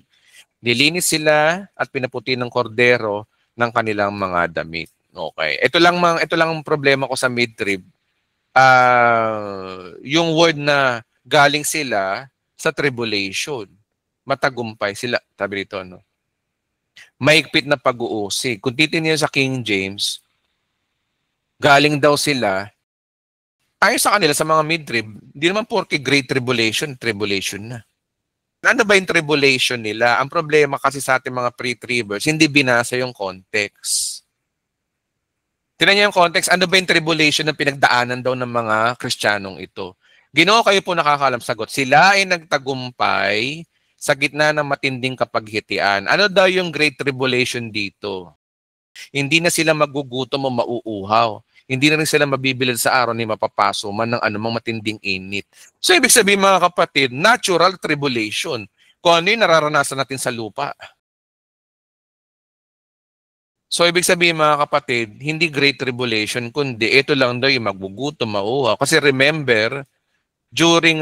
Nilinis sila at pinaputi ng kordero ng kanilang mga damit. Okay. Ito lang ang problema ko sa mid-trib. Yung word na galing sila sa tribulation. Matagumpay sila. Sabi dito, no? Mahigpit na pag-uusig. Kung titingnan sa King James, galing daw sila, ayon sa kanila, sa mga mid-trib, hindi naman porke great tribulation, tribulation na. Ano ba yung tribulation nila? Ang problema kasi sa ating mga pre-tribbers, hindi binasa yung context. Tingnan niyo yung context, ano ba yung tribulation na pinagdaanan daw ng mga Kristiyanong ito? Ginoo, kayo po nakakaalam sagot. Sila ay nagtagumpay sa gitna ng matinding kapaghitian. Ano daw yung great tribulation dito? Hindi na sila magugutom o mauuhaw. Hindi na rin sila mabibilad sa araw ni mapapaso man ng anumang matinding init. So, ibig sabihin mga kapatid, natural tribulation. Kung ano yung nararanasan natin sa lupa. So, ibig sabihin mga kapatid, hindi great tribulation, kundi ito lang daw yung magugutom, mauuhaw. Kasi remember, during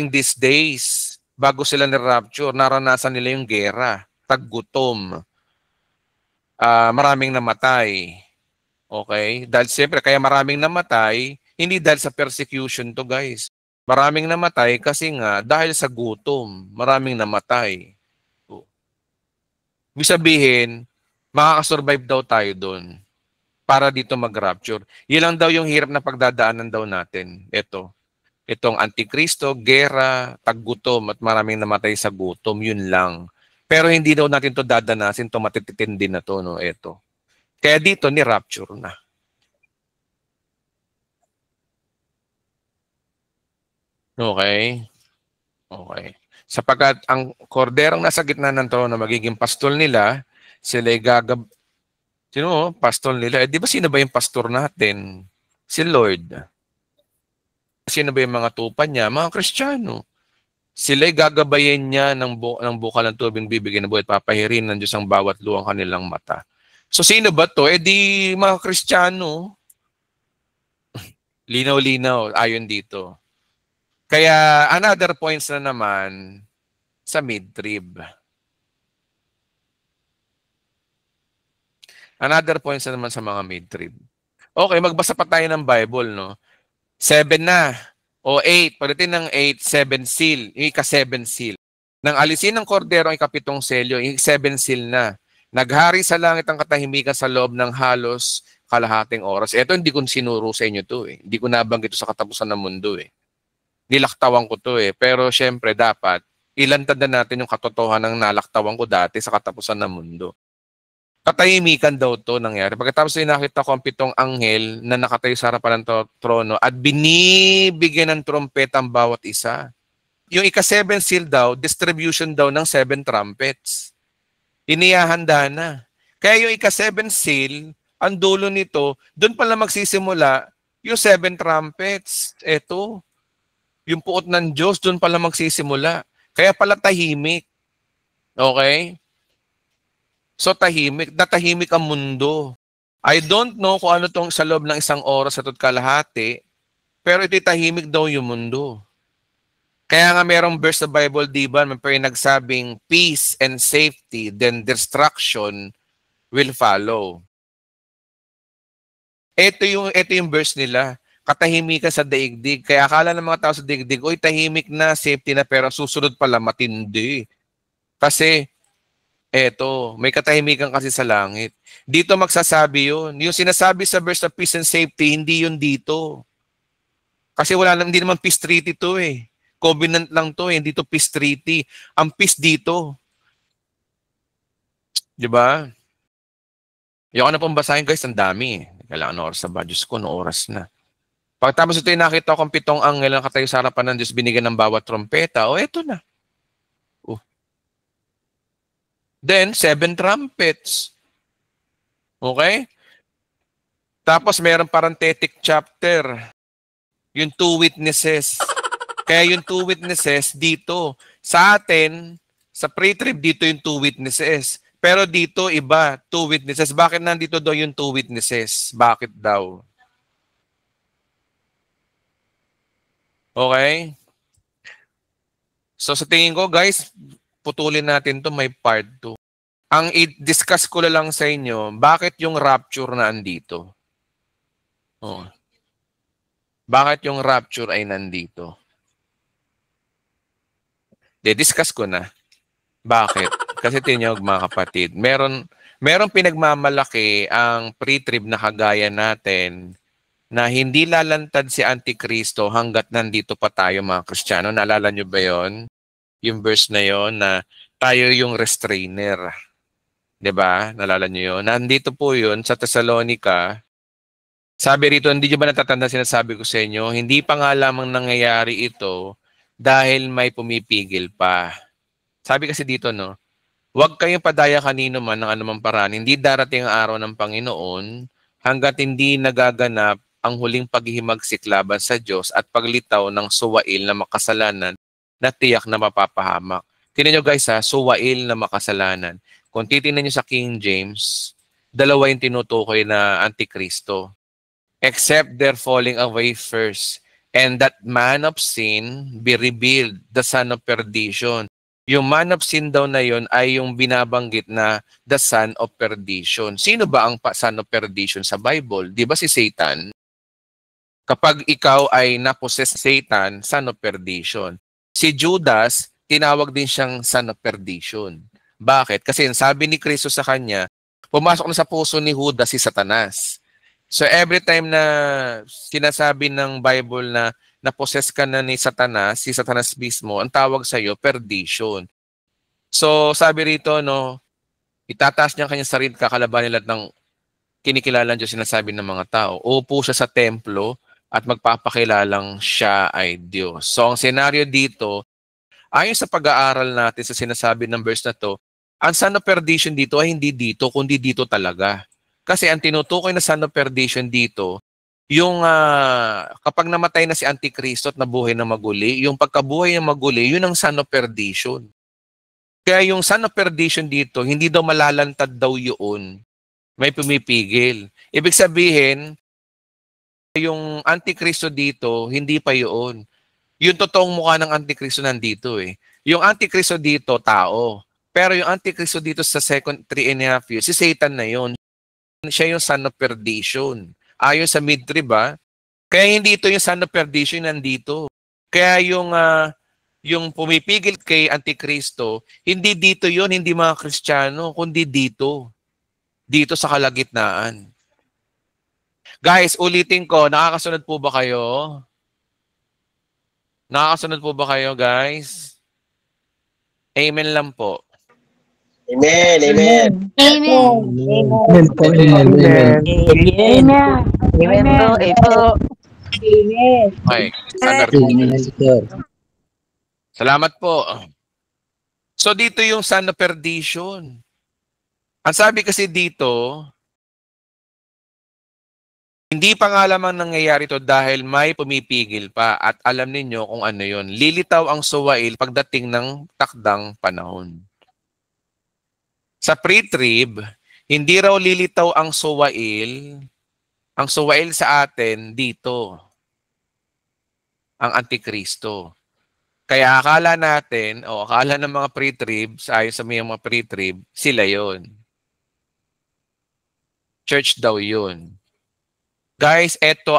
these days, bago sila ni-rapture, naranasan nila yung gera, taggutom, maraming namatay. Okay? Dahil siyempre, kaya maraming namatay, hindi dahil sa persecution to guys. Maraming namatay kasi nga, dahil sa gutom, maraming namatay. Ibig sabihin, makakasurvive daw tayo doon para dito mag-rapture. Yan lang daw yung hirap na pagdadaanan daw natin. Itong Antikristo, gera, taggutom, at maraming namatay sa gutom, yun lang. Pero hindi daw natin to dadanasin, to matititindi na to, no? Ito. Kaya dito, ni-rapture na. Okay? Okay. Sapagkat ang korderong nasa gitna ng trono na magiging pastol nila, sila'y Sino pastol nila? Di ba sino ba yung pastor natin? Si Lord. Sino ba yung mga tupa niya? Mga Kristiyano. Sila'y gagabayin niya ng bukal ng tubig, bibigyan ng buhay at papahirin ng Diyos ang bawat luwang kanilang mata. So sino ba to? Di mga Kristiyano. Linaw-linaw ayon dito. Kaya another points na naman sa mid-trib. Another points na naman sa mga mid-trib. Okay, magbasa pa tayo ng Bible, no? 7 na o 8. Pagdating ng 8, 7 seal. Yung ika-7 seal. Nang alisin ng kordero ang ikapitong selyo, yung 7 seal na. Naghari sa langit ang katahimikan sa loob ng halos kalahating oras. Ito hindi ko sinuro sa inyo to eh. Hindi ko nabanggit ito sa katapusan ng mundo eh. Nilaktawan ko to eh. Pero syempre dapat ilantad na natin yung katotohanan ng nalaktawan ko dati sa katapusan ng mundo. Katahimikan daw to nangyari. Pagkatapos ay nakita ko ang 7 anghel na nakatayo sa harapan ng trono at binibigyan ng trompeta ang bawat isa. Yung ika-7 seal daw, distribution daw ng 7 trumpets. Inihahanda na. Kaya yung ika-7 seal, ang dulo nito, doon pala magsisimula yung 7 trumpets. Ito, yung puot ng Diyos, doon pala magsisimula. Kaya pala tahimik. Okay? So tahimik. Natahimik ang mundo. I don't know kung ano tong sa loob ng 1 oras at kalahati, pero ito'y tahimik daw yung mundo. Kaya nga merong verse sa Bible, di ba, may nagsabing peace and safety, then destruction will follow. Ito yung verse nila, katahimikan sa daigdig. Kaya akala ng mga tao sa daigdig, oy, tahimik na, safety na, pero susunod pala matindi. Kasi, may katahimikan kasi sa langit. Dito magsasabi yun. Yung sinasabi sa verse of peace and safety, hindi yun dito. Kasi hindi naman peace treaty to eh. Covenant lang to, hindi to peace treaty. Ang peace dito. Di ba? Yung na pong basahin guys, ang dami. Kailangan na oras sa ba? Diyos ko, no oras na. Pagkatapos ito yung nakita ko ang 7 anghel na nakatayo sa harapan ng Diyos, binigyan ng bawat trompeta. Eto na. Then, 7 trumpets. Okay? Tapos meron parenthetic chapter. Yung 2 witnesses. Kaya yung 2 witnesses dito. Sa atin, sa pre-trib dito yung 2 witnesses. Pero dito, iba. 2 witnesses. Bakit nandito daw yung 2 witnesses? Bakit daw? Okay? So sa tingin ko, guys, putulin natin to, may part 2. Ang i-discuss ko lang sa inyo, bakit yung rapture na andito? Oh. Bakit yung rapture ay nandito? De-discuss ko na. Bakit? Kasi tinyog mga kapatid, meron pinagmamalaki ang pre-trib na kagaya natin na hindi lalantad si Antikristo hanggat nandito pa tayo mga Kristiyano. Naalala nyo ba yon? Yung verse na yon na tayo yung restrainer. 'Di ba? Naalala nyo yun? Nandito po yun sa Thessalonica. Sabi rito, hindi nyo ba natatanda sinasabi ko sa inyo? Hindi pa nga lamang nangyayari ito dahil may pumipigil pa. Sabi kasi dito, no? Huwag kayong padaya kanino man ng anumang paraan. Hindi darating ang araw ng Panginoon hanggat hindi nagaganap ang huling paghihimagsik laban sa Diyos at paglitaw ng suwail na makasalanan na tiyak na mapapahamak. Tingnan nyo guys ha, suwail na makasalanan. Kung titingnan nyo sa King James, dalawa yung tinutukoy na Antikristo. Except their falling away first, and that man of sin be revealed, the son of perdition. Yung man of sin daw na yun ay yung binabanggit na the son of perdition. Sino ba ang son of perdition sa Bible? Di ba si Satan? Kapag ikaw ay naposes Satan, son of perdition. Si Judas, tinawag din siyang son of perdition. Bakit? Kasi sabi ni Kristo sa kanya, pumasok na sa puso ni Judas si Satanas. So every time na sinasabi ng Bible na na-possess ka na ni Satanas, si Satanas mismo, ang tawag sa iyo, perdition. So sabi rito, no, itataas niya ang kanyang sarili, kakalabanin lahat ng kinikilalang Diyos, sinasabi ng mga tao. Uupo siya sa templo at magpapakilalang siya ay Diyos. So ang senaryo dito, ayon sa pag-aaral natin sa sinasabi ng verse na to, ang son of perdition dito ay hindi dito, kundi dito talaga. Kasi ang tinutukoy na son of perdition dito, yung kapag namatay na si Antikristo at nabuhay na maguli, yung pagkabuhay na maguli, yun ang son of perdition. Kaya yung son of perdition dito, hindi daw malalantad daw yun. May pumipigil. Ibig sabihin, yung Antikristo dito, hindi pa yun. Yung totoong mukha ng Antikristo nandito eh. Yung Antikristo dito, tao. Pero yung Antikristo dito sa second 3.5 years, si Satan na yun. Siya yung son of perdition. Ayon sa mid-trib, kaya hindi ito yung son of perdition nandito. Kaya yung pumipigil kay Antikristo, hindi dito yun, hindi mga Kristiyano, kundi dito. Dito sa kalagitnaan. Guys, ulitin ko, nakakasunod po ba kayo? Nakakasunod po ba kayo, guys? Amen lang po. Amen, amen. Amen. Amen po, amen, amen. Amen. Amen po. Amen. Okay. Salamat po. So dito yung son of perdition. Ang sabi kasi dito, hindi pa nga lamang nangyayari to dahil may pumipigil pa at alam ninyo kung ano yun. Lilitaw ang suwail pagdating ng takdang panahon. Sa pre-trib, hindi raw lilitaw ang suwail sa atin dito, ang Antikristo. Kaya akala natin, o akala ng mga pre-trib, ayon sa mga pre-trib, sila yon. Church daw yun. Guys, eto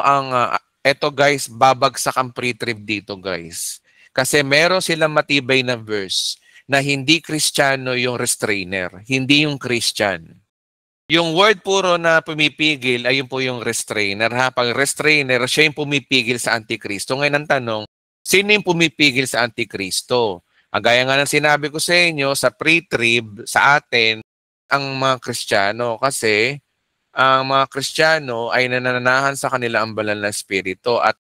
guys, babagsak ang pre-trib dito guys. Kasi meron silang matibay na verse na hindi Kristiyano yung restrainer, hindi yung Christian. Yung word puro na pumipigil ay yun po yung restrainer. Pag restrainer, siya yung pumipigil sa Antikristo. Ngayon ang tanong, sino yung pumipigil sa Antikristo? Gaya nga ng sinabi ko sa inyo, sa pre-trib, sa atin, ang mga Kristiyano. Kasi ang mga Kristiyano ay nananahan sa kanila ang banal na espiritu. At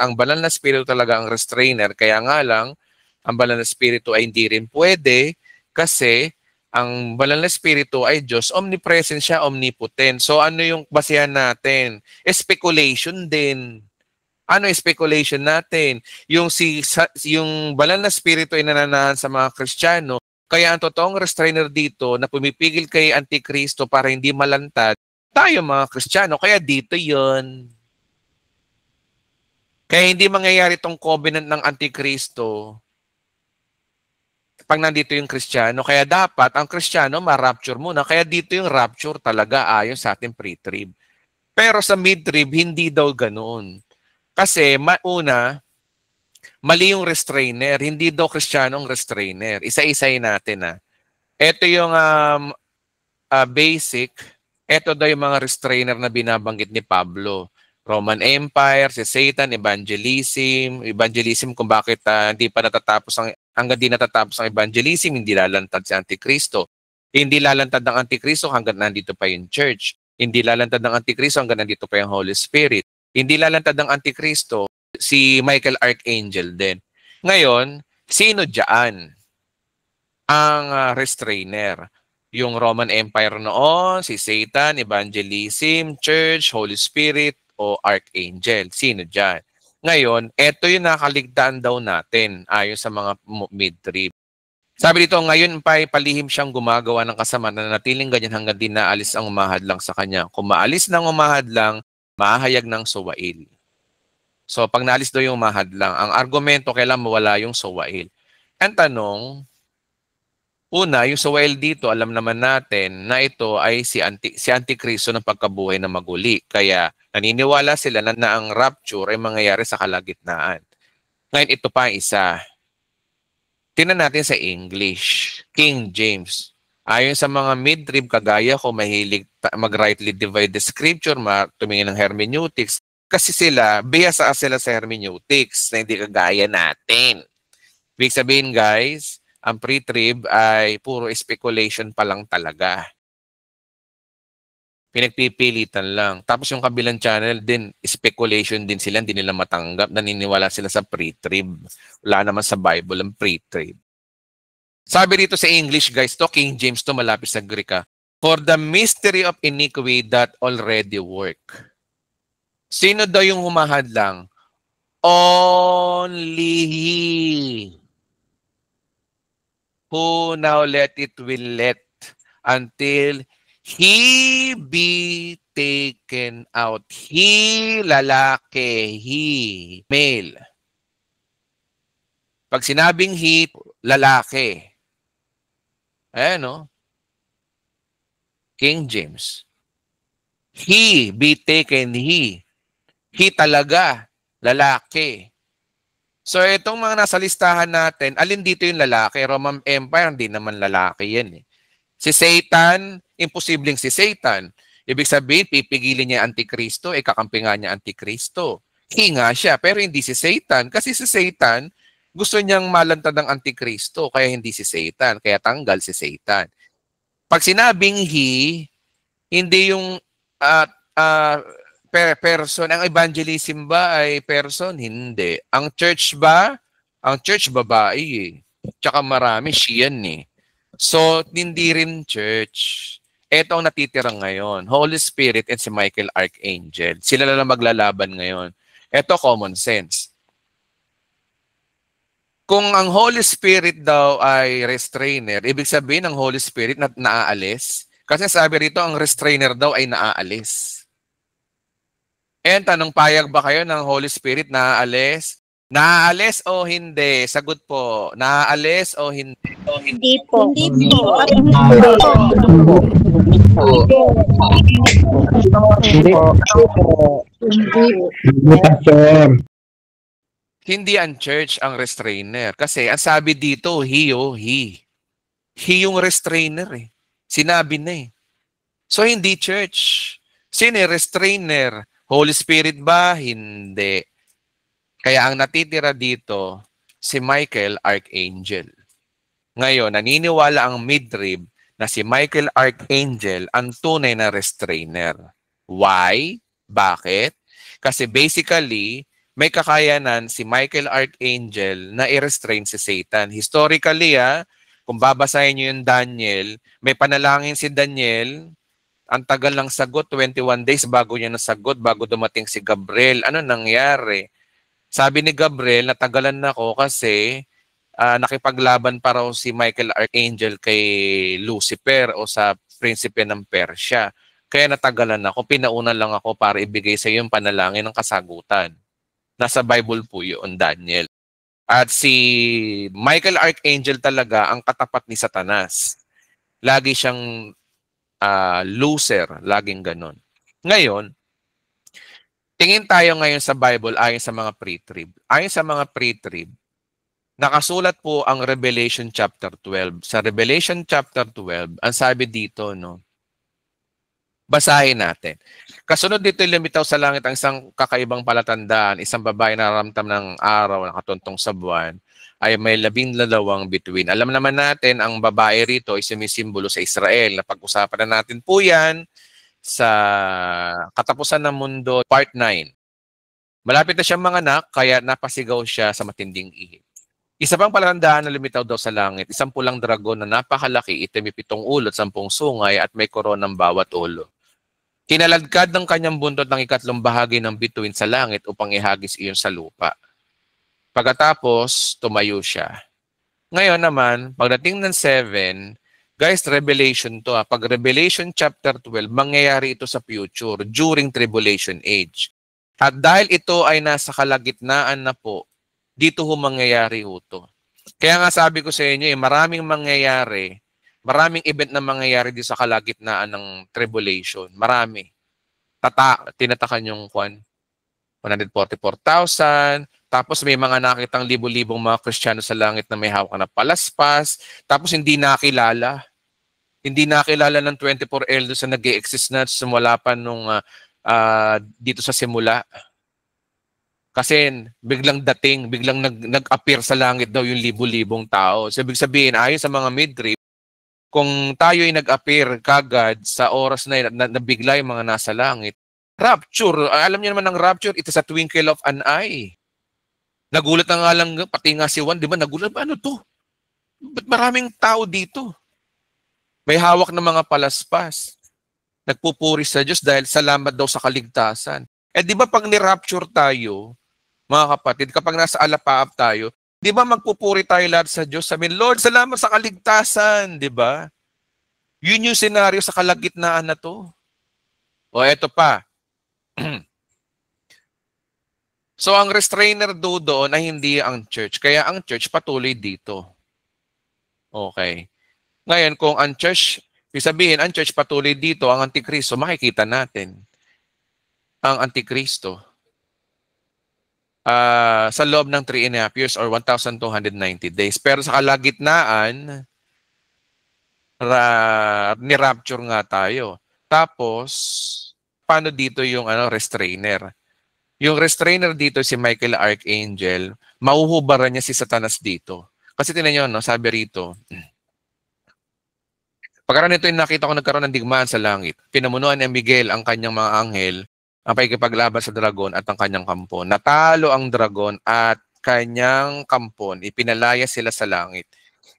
ang banal na espiritu talaga ang restrainer. Kaya nga lang, ang banal na espiritu ay hindi rin pwede kasi ang banal na espiritu ay Diyos, omnipresent siya, omnipotent. So ano yung basehan natin? Speculation din. Ano speculation natin? Yung banal na espiritu ay nananahan sa mga Kristiyano, Kaya ang totoong restrainer dito na pumipigil kay Antikristo para hindi malantad, tayo mga Kristiyano. Kaya dito yon. Kaya hindi mangyayari itong covenant ng Antikristo pag nandito yung Kristiyano. Kaya dapat ang Kristiyano ma-rapture muna. Kaya dito yung rapture talaga ayon sa ating pre-trib. Pero sa mid-trib, hindi daw ganoon. Kasi una, mali yung restrainer. Hindi daw Kristiyano ang restrainer. Isa-isay natin. Ito yung basic. Ito daw yung mga restrainer na binabanggit ni Pablo. Roman Empire, si Satan, evangelism. Evangelism kung bakit hindi pa natatapos hanggang di natatapos ang evangelism, hindi lalantad si Antikristo. Hindi lalantad ng Antikristo hanggang nandito pa yung church. Hindi lalantad ng Antikristo hanggang nandito pa yung Holy Spirit. Hindi lalantad ng Antikristo si Michael Archangel din. Ngayon, sino dyan ang restrainer? Yung Roman Empire noon, si Satan, evangelism, church, Holy Spirit, o Archangel. Sino dyan? Ngayon, eto yung nakaligtaan daw natin ayon sa mga mid-trib. Sabi dito, ngayon palihim siyang gumagawa ng kasama na natiling ganyan hanggang di naalis ang umahadlang sa kanya. Kung maalis ng umahadlang, mahahayag ng suwail. So, pag naalis daw yung umahadlang, ang argumento, kailan mawala yung suwail. Ang tanong, una, yung suwail dito, alam naman natin na ito ay si Antikristo ng pagkabuhay na maguli. Kaya, naniniwala sila na ang rapture ay mangyayari sa kalagitnaan. Ngayon, ito pa isa. Tingnan natin sa English. King James. Ayon sa mga mid-trib, kagaya ko, mahilig mag-rightly divide the scripture, tumingin ng hermeneutics. Kasi bihasa sila sa hermeneutics na hindi kagaya natin. Ibig sabihin, guys, ang pre-trib ay puro speculation pa lang talaga. Pinagpipilitan lang. Tapos yung kabilang channel din, speculation din sila, hindi nila matanggap. Naniniwala sila sa pre-trib. Wala naman sa Bible ang pre-trib. Sabi rito sa English, guys, to King James to, malapit sa Greek. For the mystery of iniquity that already work. Sino daw yung humahadlang? Only He who now let it will let until He be taken out. He, lalaki. He, male. Pag sinabing he, lalaki. Ayan, no? King James. He, be taken, he. He talaga, lalaki. So, itong mga nasa listahan natin, alin dito yung lalaki? Roman Empire, hindi naman lalaki yan eh. Si Satan, imposibleng si Satan. Ibig sabihin, pipigilin niya Antikristo, kakampi nga niya Antikristo. Hinga siya, pero hindi si Satan. Kasi si Satan, gusto niyang malantad ng Antikristo, kaya hindi si Satan, kaya tanggal si Satan. Pag sinabing he, hindi yung person. Ang evangelism ba ay person? Hindi. Ang church ba? Ang church babae eh. Tsaka marami, siyan eh. So, hindi rin church. Ito ang natitira ngayon. Holy Spirit and si Michael Archangel. Sila na lang maglalaban ngayon. Ito, common sense. Kung ang Holy Spirit daw ay restrainer, ibig sabihin ang Holy Spirit na naaalis. Kasi sabi rito, ang restrainer daw ay naaalis. And tanong, payag ba kayo ng Holy Spirit naaalis? Naaalis o hindi? Sagot po. Naaalis o hindi? Hindi po. Hindi po. Hindi ang church ang restrainer. Kasi ang sabi dito, he. He yung restrainer eh. Sinabi na eh. So hindi church. Sino restrainer? Holy Spirit ba? Hindi. Kaya ang natitira dito, si Michael Archangel. Ngayon, naniniwala ang mid-trib na si Michael Archangel ang tunay na restrainer. Why? Bakit? Kasi basically, may kakayanan si Michael Archangel na i-restrain si Satan. Historically, kung babasahin niyo yung Daniel, may panalangin si Daniel, ang tagal ng sagot, 21 days bago niya nasagot, bago dumating si Gabriel. Ano nangyari? Sabi ni Gabriel, natagalan na ako kasi nakipaglaban pa raw si Michael Archangel kay Lucifer o sa prinsipe ng Persia. Kaya natagalan ako, pinauna lang ako para ibigay sa iyo yung panalangin ng kasagutan. Nasa Bible po yun, Daniel. At si Michael Archangel talaga ang katapat ni Satanas. Lagi siyang loser, laging ganon. Ngayon, tingin tayo ngayon sa Bible ayon sa mga pre-trib. Ayon sa mga pre-trib, nakasulat po ang Revelation chapter 12. Sa Revelation chapter 12, ang sabi dito, no, basahin natin. Kasunod dito lumitaw sa langit ang isang kakaibang palatandaan, isang babae na naramtam ng araw, nakatuntong sa buwan, ay may 12 bituin. Alam naman natin, ang babae rito ay sumisimbolo sa Israel. Napag-usapan na natin po yan sa Katapusan ng Mundo, Part 9. Malapit na siyang manganak, kaya napasigaw siya sa matinding ihip. Isa pang palatandaan na lumitaw daw sa langit, isang pulang dragon na napakalaki, itim, 7 ulo at 10 sungay at may koronang bawat ulo. Kinaladkad ng kanyang buntot ng ikatlong bahagi ng bituin sa langit upang ihagis iyon sa lupa. Pagkatapos, tumayo siya. Ngayon naman, pagdating ng 7, guys, Revelation to. Pag Revelation chapter 12, mangyayari ito sa future, during tribulation age. At dahil ito ay nasa kalagitnaan na po, dito ho mangyayari ito. Kaya nga sabi ko sa inyo, maraming mangyayari, maraming event na mangyayari dito sa kalagitnaan ng tribulation. Marami. Tinatakan yung 144,000. Tapos may mga nakitang libo-libong mga Kristiyano sa langit na may hawak na palaspas. Tapos hindi nakilala. Hindi nakilala ng 24 elders na nag-e-exist na simula pa nung dito sa simula. Kasi biglang dating, biglang nag-appear sa langit daw yung libo-libong tao. So, ibig sabihin, ayon sa mga mid-trib, kung tayo ay nag-appear kagad sa oras na nabigla yung mga nasa langit, rapture, alam niyo naman ng rapture, it is a twinkle of an eye. Nagulat na nga lang, pati nga si Juan, di ba, nagulat, ano to? Ba't maraming tao dito? May hawak ng mga palaspas. Nagpupuri sa Diyos dahil salamat daw sa kaligtasan. Di ba pag ni-rapture tayo, mga kapatid, kapag nasa alapaap tayo, di ba magpupuri tayo lahat sa Diyos? Sabihin, Lord, salamat sa kaligtasan, di ba? Yun yung senaryo sa kalagitnaan na to. O eto pa. So ang restrainer doon ay hindi ang church. Kaya ang church patuloy dito. Okay. Ngayon, kung ang church, sabihin, ang church patuloy dito, ang Antikristo, makikita natin. Ang Antikristo. Sa loob ng 3.5 years or 1,290 days. Pero sa kalagitnaan, ni-rapture nga tayo. Tapos, paano dito yung restrainer? Yung restrainer dito si Michael Archangel, mauhubaran niya si Satanas dito. Kasi tinan nyo, no, sabi rito, pagkaroon nito yung nakita ko nagkaroon ng digmaan sa langit. Pinamunuan ni Miguel ang kanyang mga anghel, ang pakikipaglaban sa dragon at ang kanyang kampon. Natalo ang dragon at kanyang kampon. Ipinalaya sila sa langit.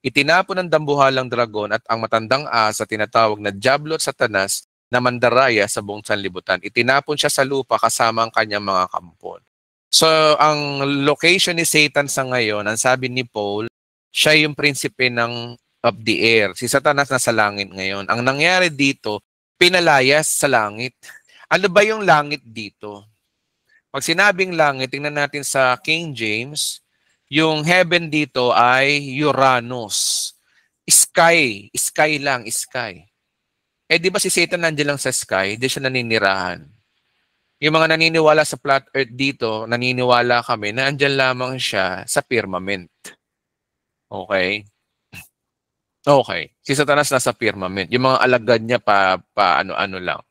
Itinapon ng dambuhalang dragon at ang matandang asa tinatawag na Diablo at Satanas na mandaraya sa buong sanlibutan. Itinapon siya sa lupa kasama ang kanyang mga kampon. So, ang location ni Satan sa ngayon, ang sabi ni Paul, siya yung prinsipe of the air. Si Satanas nasa langit ngayon. Ang nangyari dito, pinalayas sa langit. Ano ba yung langit dito? Pag sinabing langit, tingnan natin sa King James, yung heaven dito ay Uranus. Sky. Sky lang, sky. Di ba si Satan nandiyan lang sa sky? Di siya naninirahan. Yung mga naniniwala sa flat earth dito, naniniwala kami na andyan lamang siya sa firmament. Okay? Okay. Si Satanas nasa firmament. Yung mga alagad niya pa ano-ano lang.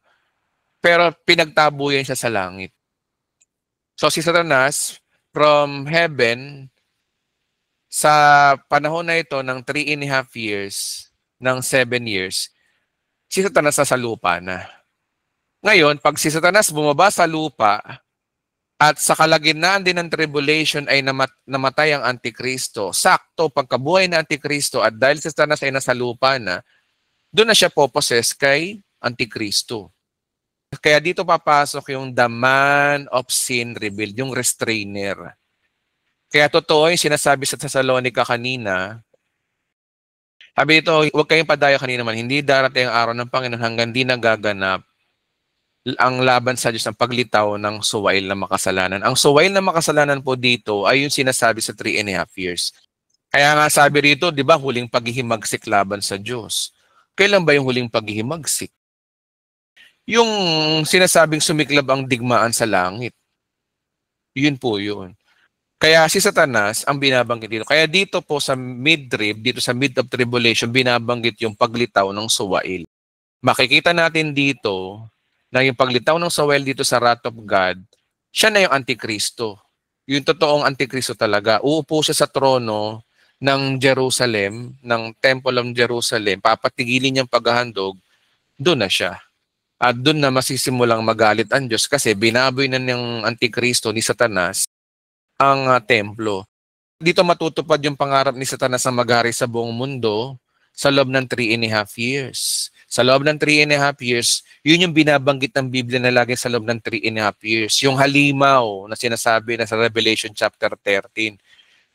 Pero pinagtabuyan siya sa langit. So si Satanas, from heaven, sa panahon na ito ng 3.5 years, ng 7 years, si Satanas nasa lupa na. Ngayon, pag si Satanas bumaba sa lupa, at sa kalagitnaan din ng tribulation ay namatay ang Antikristo, sakto pagkabuhay ng Antikristo at dahil si Satanas ay nasa lupa na, doon na siya poposes kay Antikristo. Kaya dito papasok yung the man of sin revealed, yung restrainer. Kaya totoo yung sinasabi sa Thessalonica kanina. Sabi dito, huwag kayong padaya kanina man, hindi darating ang araw ng Panginoon hanggang di nagaganap ang laban sa Diyos ng paglitaw ng suwail na makasalanan. Ang suwail na makasalanan po dito ay yung sinasabi sa 3.5 years. Kaya nga sabi rito, di ba, huling paghihimagsik laban sa Diyos. Kailan ba yung huling paghihimagsik? Yung sinasabing sumiklab ang digmaan sa langit. Yun po yun. Kaya si Satanas ang binabanggit dito. Kaya dito po sa mid-trib, dito sa mid of tribulation, binabanggit yung paglitaw ng suwail. Makikita natin dito na yung paglitaw ng suwail dito sa wrath of God, siya na yung Antikristo. Yung totoong Antikristo talaga. Uupo siya sa trono ng Jerusalem, ng Temple of Jerusalem, papatigilin niyang paghahandog, doon na siya. At doon na masisimulang magalit ang Diyos kasi binaboy na ng Antikristo ni Satanas ang templo. Dito matutupad yung pangarap ni Satanas na maghari sa buong mundo sa loob ng 3.5 years. Sa loob ng 3.5 years, yun yung binabanggit ng Biblia na lagi sa loob ng 3.5 years. Yung halimaw na sinasabi na sa Revelation chapter 13.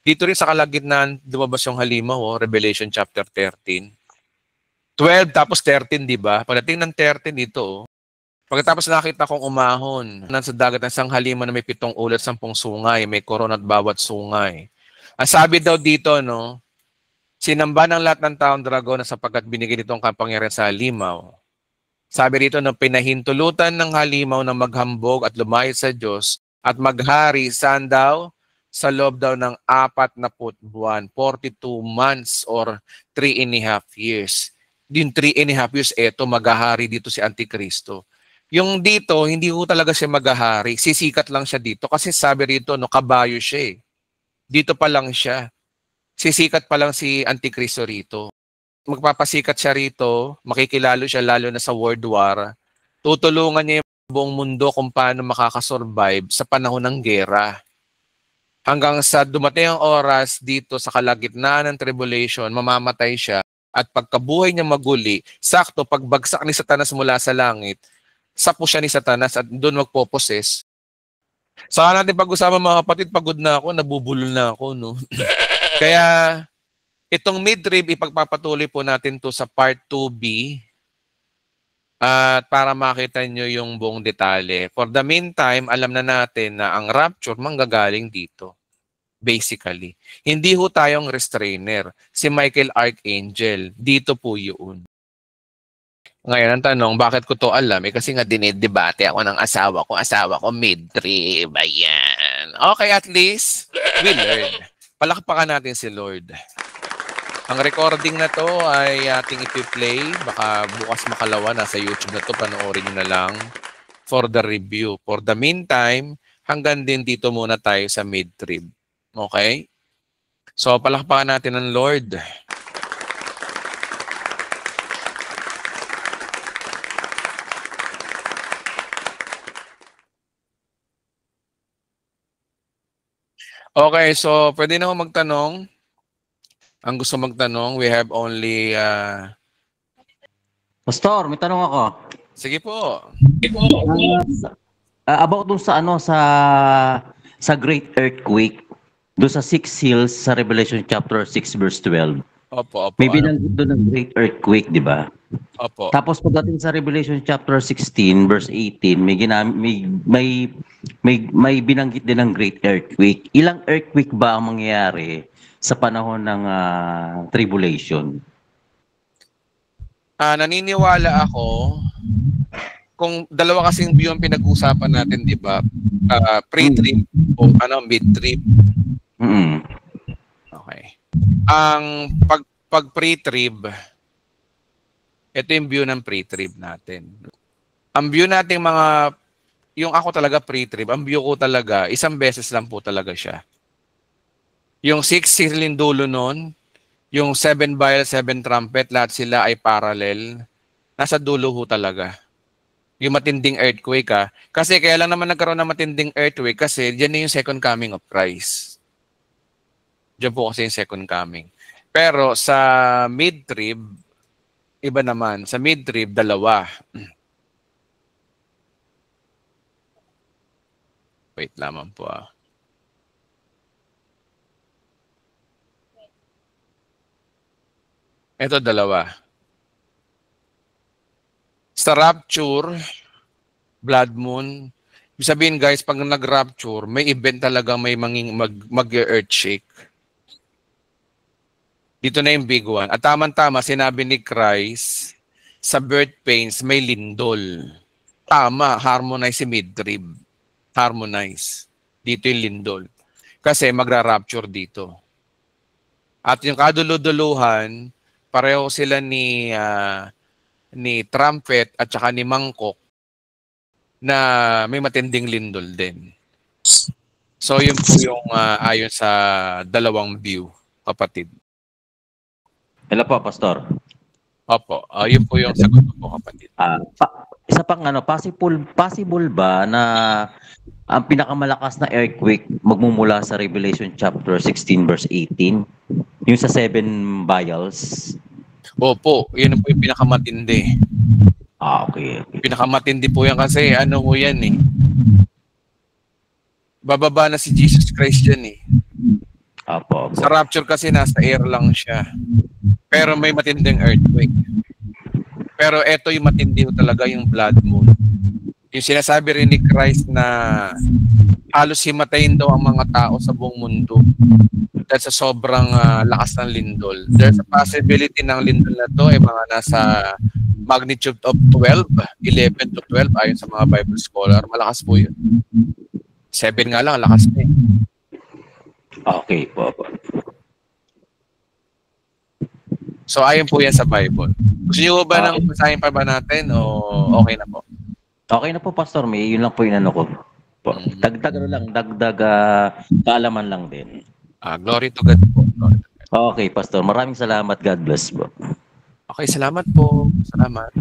Dito rin sa kalagitnaan, lumabas yung halimaw, Revelation chapter 13. 12 tapos 13, di ba? Pagdating ng 13 dito, pagkatapos nakita kong umahon nasa dagat ng isang halimaw na may 7 ulat, 10 sungay, may korona at bawat sungay. Ang sabi daw dito, no, sinamba ng lahat ng taong dragon na sapagkat binigay nito ang kapangyarihan sa halimaw. Sabi rito na pinahintulutan ng halimaw na maghambog at lumayas sa Diyos at maghari saan daw? Sa loob daw ng 40 buwan, 42 months or 3.5 years. Yung 3.5 years, eto, maghahari dito si Antikristo. Yung dito, hindi ko talaga siya maghahari. Sisikat lang siya dito kasi sabi rito, no, kabayo siya eh. Dito pa lang siya. Sisikat pa lang si Antikristo rito. Magpapasikat siya rito, makikilalo siya lalo na sa World War. Tutulungan niya yung buong mundo kung paano makakasurvive sa panahon ng gera. Hanggang sa dumating ang oras dito sa kalagitnaan ng tribulation, mamamatay siya. At pagkabuhay niya maguli, sakto pagbagsak ni Satanas mula sa langit, sapo siya ni Satanas at doon magpoposes. Saka natin pag-usapan mga kapatid, pagod na ako, nabubulol na ako, no? Kaya itong mid-trib, ipagpapatuloy po natin to sa part 2B at para makita nyo yung buong detalye. For the meantime, alam na natin na ang rapture manggagaling dito. Basically. Hindi ho tayong restrainer. Si Michael Archangel, dito po yun. Ngayon, ang tanong, bakit ko to alam? Kasi nga dinidebate ako ng asawa ko mid-trib. Ayan. Okay, at least, we learn. Palakpakan natin si Lord. Ang recording na to ay ating ipi-play. Baka bukas makalawa, nasa YouTube na to, panoorin nyo na lang for the review. For the meantime, hanggang din dito muna tayo sa mid-trib. Okay? So, palakpakan natin ang Lord. Okay, so pwede na ako magtanong. Ang gusto magtanong, we have only... Pastor, may tanong ako. Sige po. About dun sa sa great earthquake, doon sa 6 seals sa Revelation chapter 6 verse 12. Opo. May binanggit doon ng great earthquake, di ba? Opo. Tapos pagdating sa Revelation chapter 16 verse 18, may binanggit din ng great earthquake. Ilang earthquake ba ang mangyayari sa panahon ng tribulation? Naniniwala ako kung dalawa kasing view ang pinag-uusapan natin, di ba? Pre-trip o mid-trip. Okay. Ang pag pre-trib, ito yung view ng pre-trib natin. Ang view nating yung ako talaga pre-trib, ang view ko talaga, isang beses lang po talaga siya. Yung 6 siling dulo nun, yung 7 vial, 7 trumpet, lahat sila ay parallel. Nasa dulo ho talaga. Yung matinding earthquake Kasi kaya lang naman nagkaroon ng matinding earthquake kasi diyan na yung second coming of Christ. Diyan po kasi yung second coming. Pero sa mid-trib, iba naman. Sa mid-trib, dalawa. Wait lamang po Ito dalawa. Sa rapture, blood moon, ibig sabihin guys, pag nag-rapture, may event talaga may mag-earthshake. Dito na yung big one. At tama-tama, sinabi ni Christ, sa birth pains, may lindol. Tama, harmonize si midrib. Harmonize. Dito yung lindol. Kasi magra-rapture dito. At yung kaduluduluhan, pareho sila ni Trumpet at saka ni Mangkok na may matinding lindol din. So yun po yung ayon sa dalawang view, kapatid. Hello po, Pastor. Opo, yun po yung sagot ko po, kapatid. Isa pang possible ba na ang pinakamalakas na earthquake magmumula sa Revelation chapter 16 verse 18? Yung sa 7 vials? Opo, yun po yung pinakamatindi. Okay. Pinakamatindi po yan kasi ano po yan eh. Bababa na si Jesus Christ yan eh. Opo. Sa rapture kasi nasa air lang siya. Pero may matinding earthquake. Pero eto yung matindi talaga yung blood moon. Yung sinasabi rin ni Christ na halos himatayin daw ang mga tao sa buong mundo dahil sa sobrang lakas ng lindol. There's a possibility ng lindol na to ay mga nasa magnitude of 11 to 12 ayon sa mga Bible scholar. Malakas po yun. 7 nga lang, lakas na eh. Okay po. So ayon po yan sa Bible. Gusto niyo ba nang basahin pa ba natin o okay na po? Okay na po, Pastor May. Yun lang po yung ano ko. Dagdag kaalaman lang din. Glory to God po. Okay, Pastor. Maraming salamat. God bless po. Okay, salamat po. Salamat.